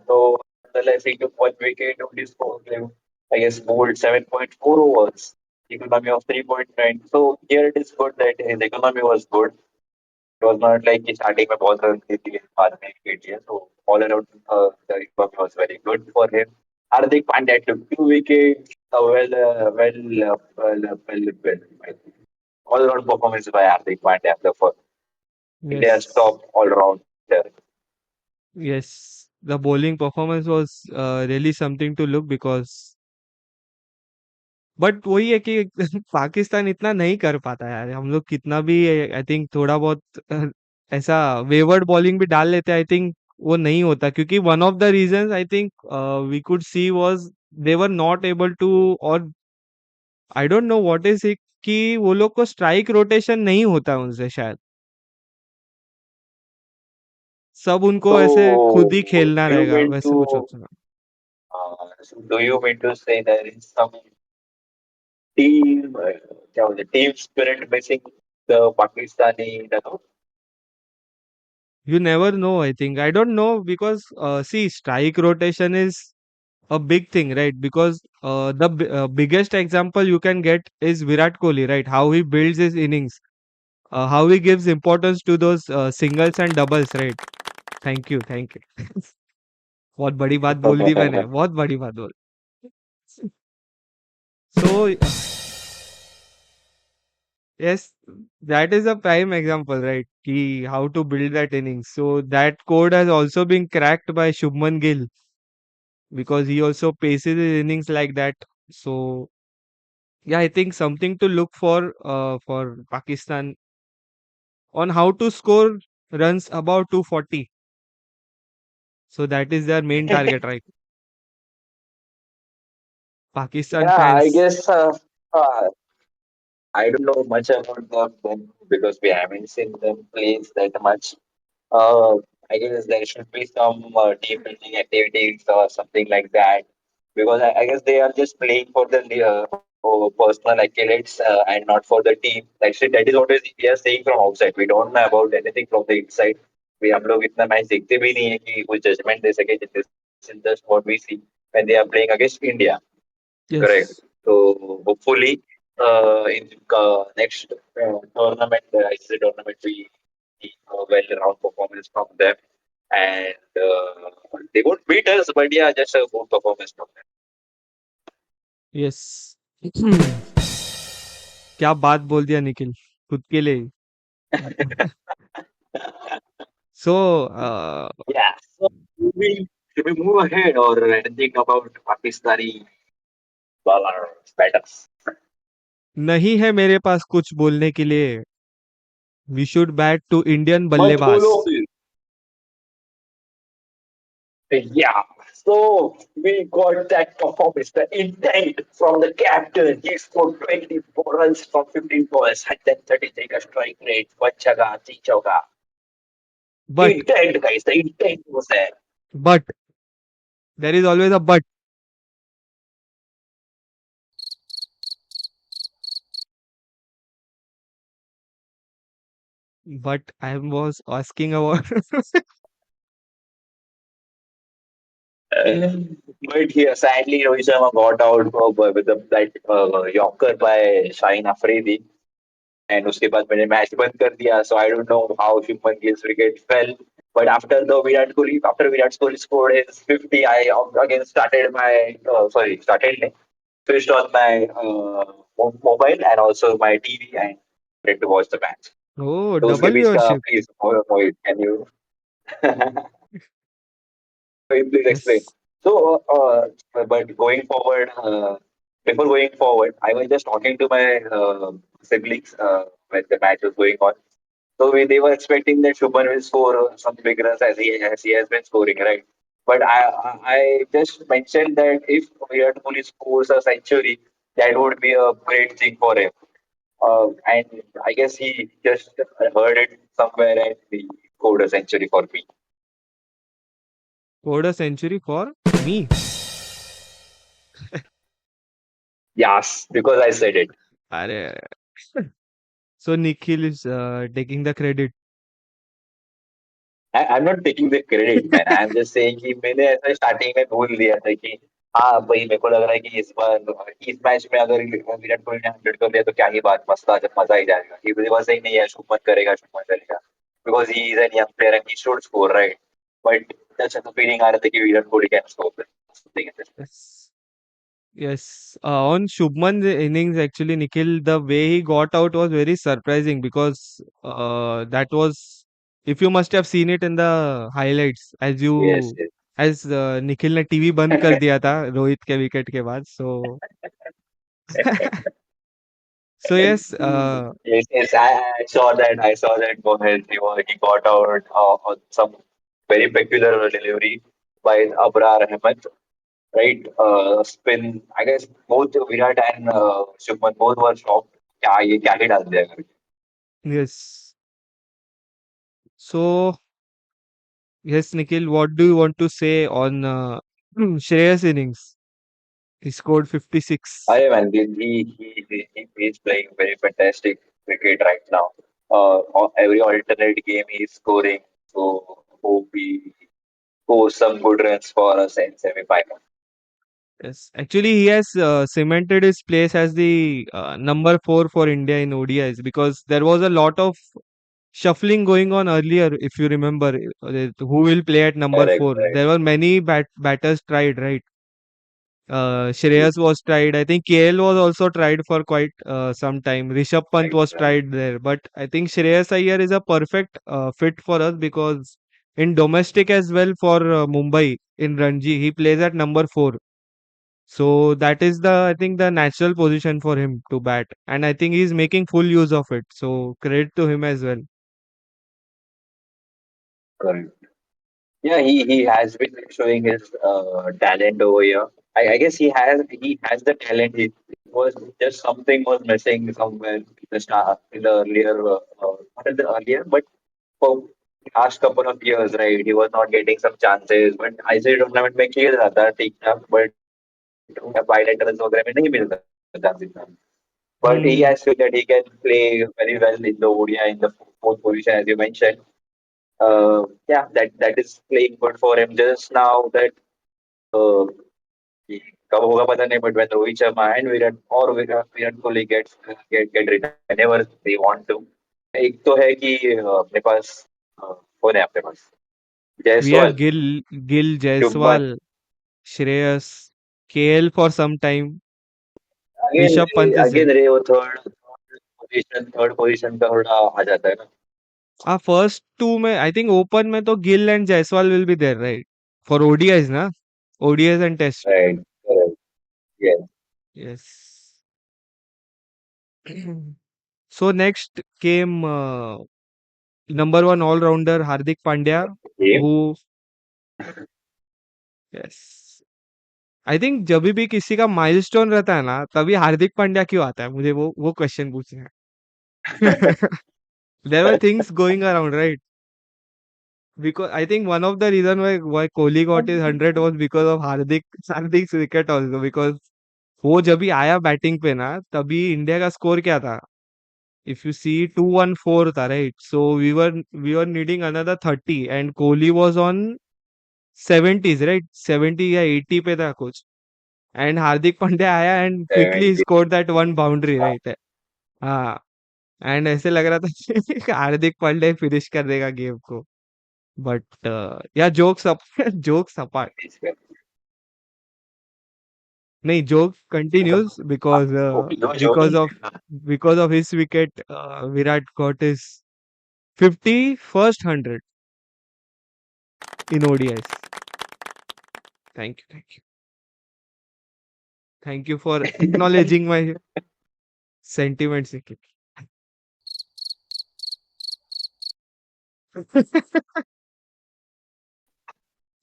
though Nonetheless, he took 1 wicket, only scored him, I guess, bowled 7.4 overs, economy of 3.9. So here it is good that his economy was good. It was not like he starting में बहुत run दी थी बाद में wicket लिया. So all around the economy was very good for him. Hardik Pandya took 2 wickets. Well. All around performance by Hardik Pandya, for India's Yes. top all rounder. Yes. The bowling performance was really something to look because but वही है कि पाकिस्तान इतना नहीं कर पाता यार हम लोग कितना भी आई थिंक थोड़ा बहुत ऐसा वेवर्ड बॉलिंग भी डाल लेते हैं आई थिंक वो नहीं होता क्योंकि one of the reasons I think we could see was they were not able to और I don't know what is it कि वो लोग को स्ट्राइक रोटेशन नहीं होता उनसे शायद सब उनको ऐसे खुद ही So खेलना do you रहेगा mean वैसे कुछ to होता है do you mean to say there is some team क्या बोलते team spirit missing the Pakistani no? you never know I think I don't know because see strike rotation is a big thing, right? Because the biggest example you can get is Virat Kohli, right? How he builds his innings, how he gives importance to those singles and doubles, right? Thank you. बहुत बड़ी बात बोल दी मैंने, बहुत बड़ी बात बोल. So yes, that is a prime example, right? Ki how to build that innings. So that code has also been cracked by Shubman Gill because he also paces his innings like that. So yeah, I think something to look for Pakistan on how to score runs above 240. So that is their main target, right? Pakistan Yeah, I fans. guess I don't know much about them because we haven't seen them play that much. Uh, I guess there should be some team building activities or something like that because I guess they are just playing for the for personal accolades and not for the team. That is what we are saying from outside. We don't know about anything from the inside. हम लोग इतना match देखते भी नहीं है कि कुछ judgement दे सके. This is just what we see when they are playing against India. Correct. Yes. So hopefully, in next tournament, the ICC tournament, we see a well-round performance from them, and they won't beat us, but yeah, just a good performance from them. Yes. क्या बात बोल दिया निखिल खुद के लिए ही. So Yeah. So should we move ahead or anything about Pakistani bowlers, batters? नहीं है मेरे पास कुछ बोलने के लिए. We should bat to Indian मत बल्लेबाज. बोलो फिर. Yeah. So we got that performance, the intent from the captain. He scored 24 runs from 15 balls, 133 ka strike rate, one chaga, three chauka. But Intent, guys. The intent was there. but there is always a but I was asking about Uh, but here, sadly, Rohit Sharma got out with that Yorker by Shaheen Afridi. And उसके बाद मैंने match बंद कर दिया. So I don't know how Shubman Gill's wicket fell. But after Virat Kohli scored his 50, I again started my started नहीं, switched on my mobile and also my TV and tried to watch the match. oh तो उसके double बीच का viewership. please Mohit, can you please explain? Yes. So, but going forward, before going forward, I was just talking to my siblings when the match was going on. So they were expecting that Shubman will score some big runs as he has been scoring, right? But I just mentioned that if Virat Kohli scores a century, that would be a great thing for him. And I guess he just heard it somewhere and he scored a century for me. Scored a century for me. Yes, because I said it. अरे so Nikhil is taking the credit. I'm not taking the credit, man. I'm just saying कि मैंने ऐसा starting में बोल दिया था कि हाँ भाई मेरे को लग रहा है कि इस बार इस मैच में अगर विराट कोहली ने 100 कर लिया तो क्या ही बात, मस्त मजा ही जाएगा. He was saying नहीं यार, शुभमन करेगा because he is a young player and he should score, right? But that's the feeling आ रहा था कि Virat Kohli can score something in this match. Yes. Yes, on Shubman's innings, actually, Nikhil, the way he got out was very surprising because that was, if you must have seen it in the highlights, Yes, yes. as Nikhil ने TV बंद कर दिया था रोहित के wicket के बाद, so so yes, Yes, yes, I saw that. I saw that Mohit. He got out on some very peculiar delivery by Abrar Ahmed, right? Spin. I guess both Virat and Shubman both were shocked. क्या ही डाल दिया करके. yes, so yes, Nikhil, what do you want to say on Shreyas innings? He scored 56. अरे man, he's playing very fantastic cricket right now. Every alternate game he's scoring. So hope he scores some good runs for us in semi-final. Yes, actually, he has cemented his place as the number four for India in ODIs because there was a lot of shuffling going on earlier. If you remember, who will play at number Correct, four? correct. There were many batters tried, right? Shreyas was tried. I think KL was also tried for quite some time. Rishabh Pant Right, was right. tried there, but I think Shreyas Iyer is a perfect fit for us because in domestic as well for Mumbai in Ranji, he plays at number four. So that is the, I think, the natural position for him to bat, and I think he's making full use of it. So credit to him as well. Correct. Yeah, he has been showing his talent over here. I guess he has the talent. It was just something was missing somewhere in the start in the earlier not in the earlier, but for last couple of years, right? He was not getting some chances. But ICC tournament में खेल रहा था ठीक ठाक, but bilaterals वगैरह में नहीं मिलता chances now. But he has Hmm. shown that he can play very well in the ODI in the fourth position, as you mentioned. Yeah, that is playing good for him. Just now that uh, कब होगा पता नहीं, but when Rohit Sharma and Virat Kohli get return whenever they want to. एक तो है कि अपने पास कौन है अपने पास We have Jaiswal, Gill, Shubman. Jaiswal, Shreyas, KL for some time. Again Rishabh Pant is there. Again रे वो थर्ड पोजीशन का थोड़ा आ जाता है ना. First two में I think open में तो Gill and Jaiswal will be there, right? For ODIs, na? ODIs and Test. Right, correct. Yes. Yes. So next came number one all rounder Hardik Pandya, game. who yes. I think जब भी किसी का milestone रहता है ना तभी हार्दिक पांड्या क्यों आता है मुझे वो क्वेश्चन पूछना है there were things going around right because I think one of the reason why Kohli got his 100 was because of Hardik wicket also because वो जब भी आया बैटिंग पे ना तभी इंडिया का स्कोर क्या था इफ यू सी 214 था right so we were needing another 30 and Kohli was on 70s right 70 या 80 पे था कुछ एंड हार्दिक पांड्या आया and quickly 70. Score that one boundary right है हाँ एंड ऐसे लग रहा था कि हार्दिक पांड्या फिनिश कर देगा गेम को बट या जोक्स अप जोक्स अपार्ट नहीं जोक कंटिन्यूज जो because of his wicket Virat got his 50 first 100 in ODIs thank you for acknowledging my sentiments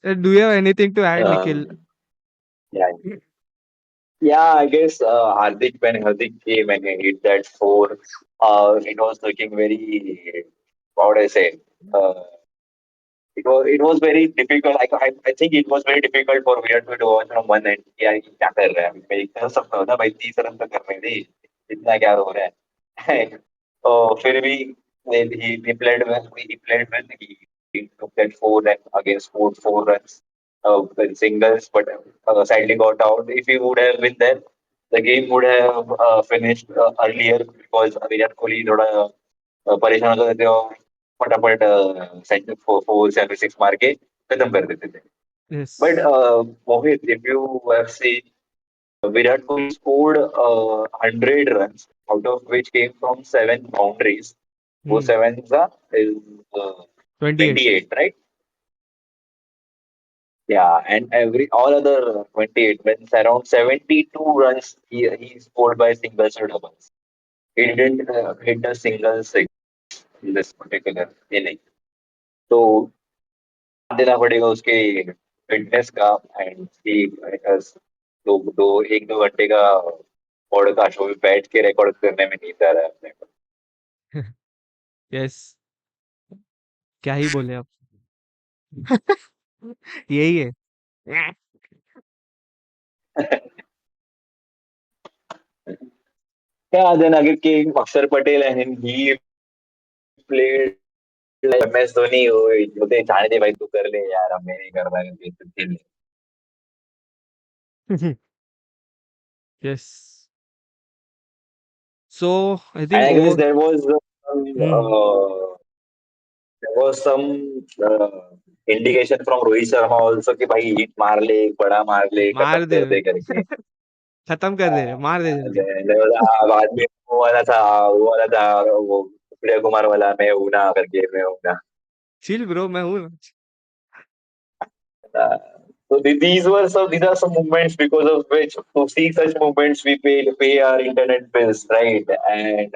do you have anything to add Nikhil yeah. Yeah, I guess when Hardik came and he hit that four, it was looking very, what would I say? Uh, it was very difficult. I think it was very difficult for Virat to watch from one end. क्या क्या कर रहा है मैं कर सकता हूँ ना भाई, 30 रन तो करने दे, इतना क्या हो रहा है. तो फिर भी he played well. He played well. He took that 4 run against four runs in singles, but sadly got out. If he would have been there, the game would have finished earlier because Virat Kohli थोड़ा परेशान होता था तो फटाफट centre for seven six मार के खत्म कर देते थे. But Yes. Mohit, if you have seen, Virat Kohli scored 100 runs, out of which came from 7 boundaries. वो Hmm. seven is uh, 28. 28, right? Yeah, and every all other 28 wins around 72 runs he scored by singles or doubles. He didn't hit a single six in this particular inning. So देना पड़ेगा उसके fitness का and he दो दो एक दो घंटे का पॉडकास्ट वो भी बैठ के रिकॉर्ड करने में नींद आ रहा है अपने यस, क्या ही बोले आप. यही है. को. क्या देन अगर के अक्षर Patel and he played MS Dhoni हो बोलते जाने दे भाई तू कर ले यार अब मैं नहीं कर रहा है तू खेल ले. Yes. So I And think I guess over. Hmm. there was some indication from Rohit Sharma also कि भाई हिट मार ले एक बड़ा मार ले खत्म मार दे. कर दे करके. खत्म कर दे रहे, मार दे जल्दी. बाद में वो वाला था वो सूर्य कुमार वाला मैं हूं ना करके मैं हूं ना. चिल ब्रो, मैं हूँ ना. So these are some moments because of which to see such moments we pay our internet bills, right? And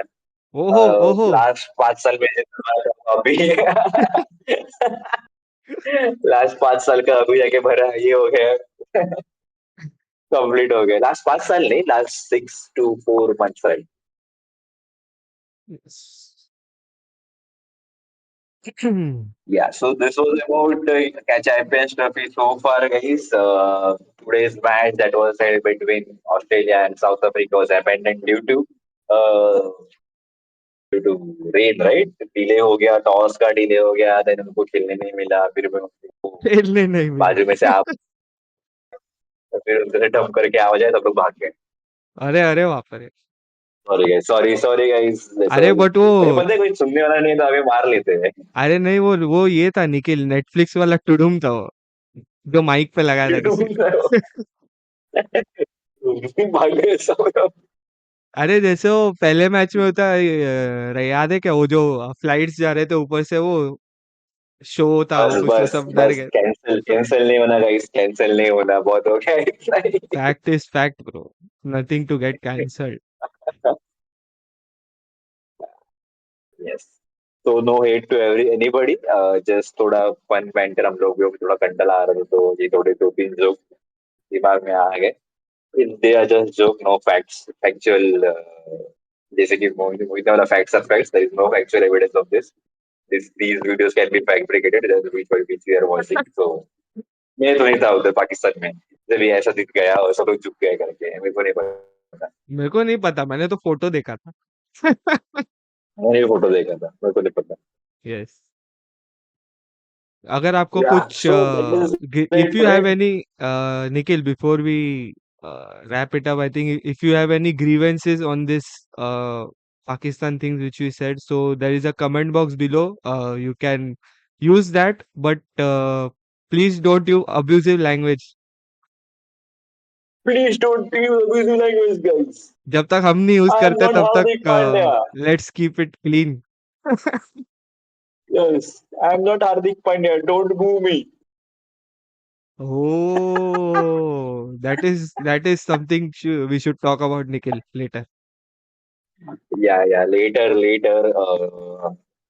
ओहो ओहो. लास्ट 5 साल में जितना था, अभी लास्ट 5 साल का अभी जाके भरा ये हो गया. कंप्लीट हो गया लास्ट 5 साल नहीं last 6 to 4 months, right? Yes. Yeah, so this was about Champions Trophy so far, guys. Today's match that was held between Australia and South Africa was abandoned uh, due to rain, right? Delay हो गया, toss का delay हो गया, then उनको खेलने नहीं मिला, फिर मैं उनको खेलने नहीं मिला. बाजू में से आप फिर उनसे डंप करके आवाज आए सब लोग भाग गए. अरे अरे बाप रे. सॉरी गाइस अरे सॉरी. बट वो. मुझे पता है कोई सुनने वाला नहीं है, तो हमें मार लेते हैं. अरे नहीं, वो ये था निखिल, नेटफ्लिक्स वाला टुडुम था वो, जो माइक पे लगाया था किसी ने. भाग गए सब लोग. अरे जैसे वो पहले मैच में होता है, याद है क्या, वो जो फ्लाइट्स जा रहे थे ऊपर से, वो शो था वो बस कुछ, वो बस सब डर बस गए. कैंसिल कैंसिल नहीं होना गाइस, कैंसिल नहीं होना, बहुत हो गया इतना ही. Fact is fact bro, nothing to get cancelled. Yes. तो no hate to anybody, just थोड़ा फन बैंटर हम लोग भी थोड़ा कंडल आ रहे थे तो ये थोड़े 2 3 जोक दिमाग में आ गए. They are just joke, no facts factual. जैसे कि मोहित मोहित वाला facts are facts, there is no factual evidence of this. These videos can be fabricated which we are watching. So मैं तो नहीं था उधर पाकिस्तान में जब ये ऐसा दिख गया और सब लोग झुक गए करके, मेरे को नहीं पता. मेरे को नहीं पता, मैंने तो फोटो देखा था. मैंने ये फोटो देखा था, मेरे को नहीं पता. यस. अगर आपको Yeah, कुछ, so that is if it, you have right? Any, Nikhil, before we wrap it up, I think if you have any grievances on this Pakistan things which we said, so there is a comment box below. You can use that, but please don't use abusive language. Please don't use abusive language, guys. जब तक हम नहीं use I am करते not तब तक Hardik Pandya. Let's keep it clean. Yes, I am not Hardik Pandya. Don't boo me. Oh, that is something we should talk about, Nikhil, later. Yeah. Later.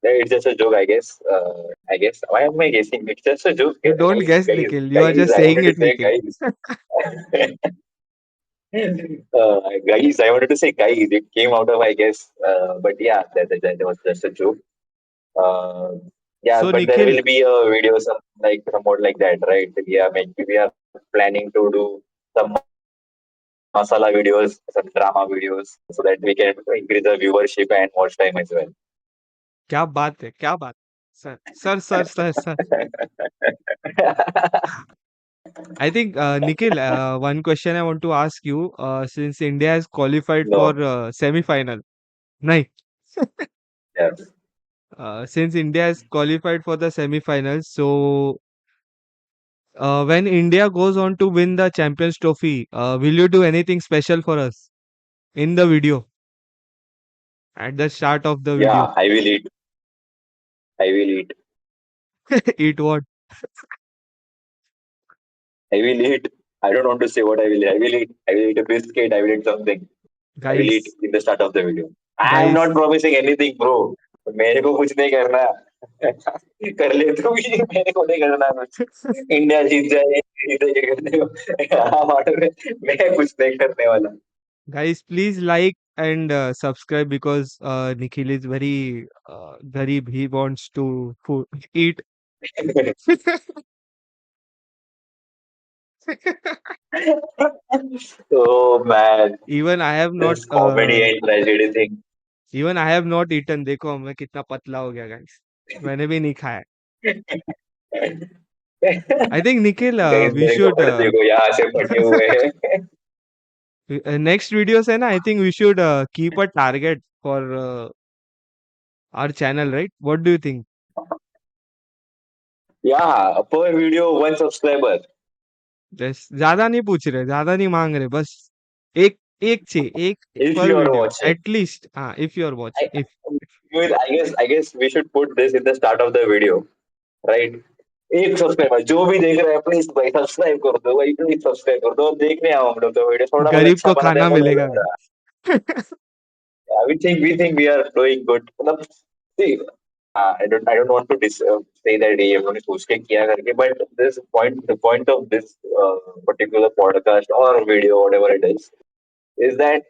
It's just a joke, I guess. I guess. Why am I guessing? It's just a joke, You don't guys. guess, Guys, Nikhil. You are guys. just I saying wanted to it, say, Nikhil. guys. Guys, I wanted to say, guys. It came out of, I guess. But yeah, that was just a joke. Uh, yeah, So, but there Nikhil, will be a video somewhat like that, right? We are planning to do some masala videos, some drama videos, so that we can increase the viewership and watch time as well. क्या बात है, क्या बात. Sir. I think, Nikhil, one question I want to ask you, since India has qualified for No, semi-final, nahi, yes. since India has qualified for the semi-finals, so when India goes on to win the Champions Trophy, will you do anything special for us in the video at the start of the video? Yeah, I will eat. I will eat. Eat what, I will eat. I don't want to say what I will eat. I will eat. I will eat a biscuit. I will eat something. I will eat guys? in the start of the video. I am Guys, not promising anything, bro. मेरे को कुछ नहीं करना. कर ले तू भी मेरे को नहीं करना कुछ. इंडिया जीत जाए जीते ये करने को. हाँ, मैं कुछ नहीं करने वाला. guys, please like and subscribe because Nikhil is very very he wants to food, eat. Oh man, Even I have not this comedy and tragedy thing. even I have not eaten. देखो मैं कितना पतला हो गया guys. मैंने भी नहीं खाया. I think Nikhil, guys we मेरे should कपड़े देखो यहाँ से फटे हुए हैं. next videos है ना. I think we should keep a target for our channel, right? What do you think? Yeah, per video one subscriber. ज्यादा नहीं पूछ रहे, ज्यादा नहीं मांग रहे, बस एक एक चाहिए, एक If पर you are video watching, at least. हाँ, if you are I, watching, if I guess we should put this in the start of the video, right? एक सब्सक्राइबर जो भी देख रहा है प्लीज भाई सब्सक्राइब कर दो भाई प्लीज सब्सक्राइब कर दो देखने आओ हम लोग तो वीडियो थोड़ा बहुत गरीब अच्छा को बनाते हैं खाना तो मिलेगा बोलेगा. guys. We think we are doing good. मतलब see, I don't want to say that ये हम लोगों ने सोच के किया करके, but this point the point of this particular podcast or video whatever it is that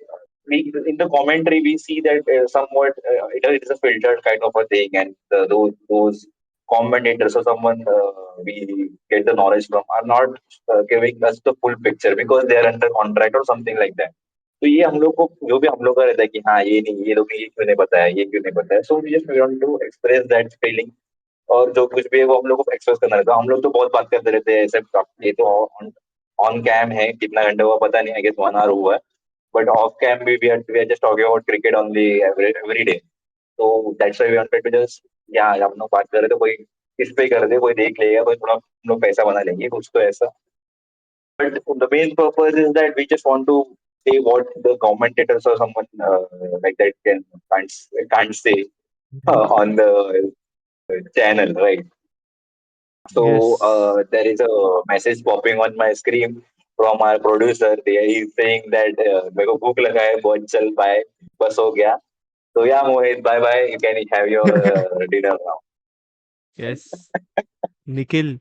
we in the commentary we see that somewhat it is a filtered kind of a thing, and those commentators or someone we get the knowledge from are not giving us the full picture because they are under contract or something like that. तो ये हम लोग को जो भी हम लोग का रहता है कि हाँ ये नहीं ये लोग ने ये क्यों नहीं बताया ये क्यों नहीं बताया, so we just want to express that feeling. और जो कुछ भी है वो हम लोग को एक्सप्रेस करना रहता है. हम लोग तो बहुत बात करते रहते हैं ऐसे. ये तो ऑन ऑन कैम है कितना घंटे हुआ पता नहीं, आई गेस 1 hour हुआ है. But off cam, we are just talking about cricket only every day. So that's why we wanted to just yeah हम लोग बात कर रहे थे कोई किस पे कर दे कोई देख लेगा कोई थोड़ा हम लोग पैसा बना लेंगे कुछ तो ऐसा. But the main purpose is that we just want to say what the commentators or someone like that can't can't say Mhm. on the channel, right? So Yes. there is a message popping on my screen from our producer. He's saying that मेरे को भूख लगा है बहुत चल पाए बस हो गया. So yeah, Mohit, bye bye. You can have your dinner now. Yes. Nikhil,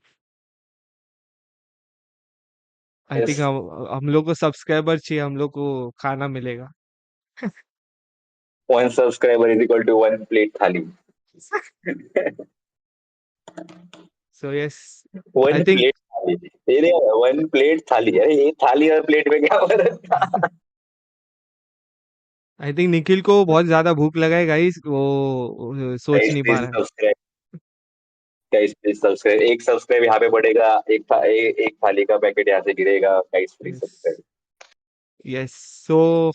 I think Yes, हम लोग को सब्सक्राइबर चाहिए, हम लोग को खाना मिलेगा. one subscriber is equal to one plate thali. So yes, I One think plate thali. तेरे one plate thali. अरे ये थाली और प्लेट में क्या फर्क था? निखिल को बहुत ज्यादा भूख लगा है गाइस, वो सोच Guys, नहीं पा please रहा है. subscribe. Guys, please subscribe. एक सब्सक्राइब यहाँ पे बढ़ेगा. एक थाली का पैकेट यहाँ से गिरेगा. Guys, please yes. subscribe. Yes. So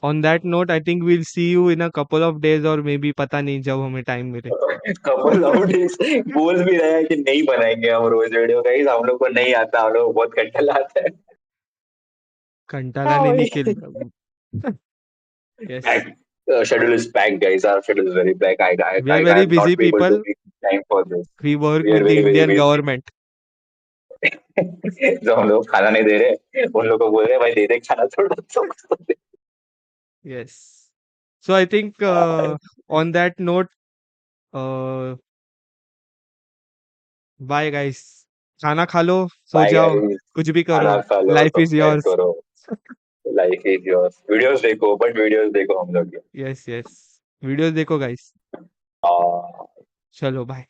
on that note, I think we'll see you in a couple of days or maybe पता नहीं जब हमें टाइम मिले. कपल ऑफ डेज बोल भी रहा है कि नहीं बनाएंगे हम रोज वीडियो. गाइस हम लोग को नहीं आता, हम लोग बहुत कंटल आता है. कंटाला हाँ नहीं भाई. Nikhil. Yes. Packed. Schedule is packed, guys. Our schedule is very packed. We are very I'm not busy able to people. make time for this. We work We are with the very very Indian busy. government. जो हम लोग खाना नहीं दे रहे उन लोग को बोल रहे हैं भाई दे दे खाना थोड़ा सा कुछ तो दे. Yes. So I think हाँ, on that note, uh, bye guys. खाना खा लो, सो बाय जाओ, गाइस. कुछ भी करो. खाना खा लो Life is सब्सक्राइब yours. करो. Life is yours. वीडियोस देखो बट वीडियोस देखो हम लोग Yes, yes. वीडियोस देखो गाइस. के. चलो बाय.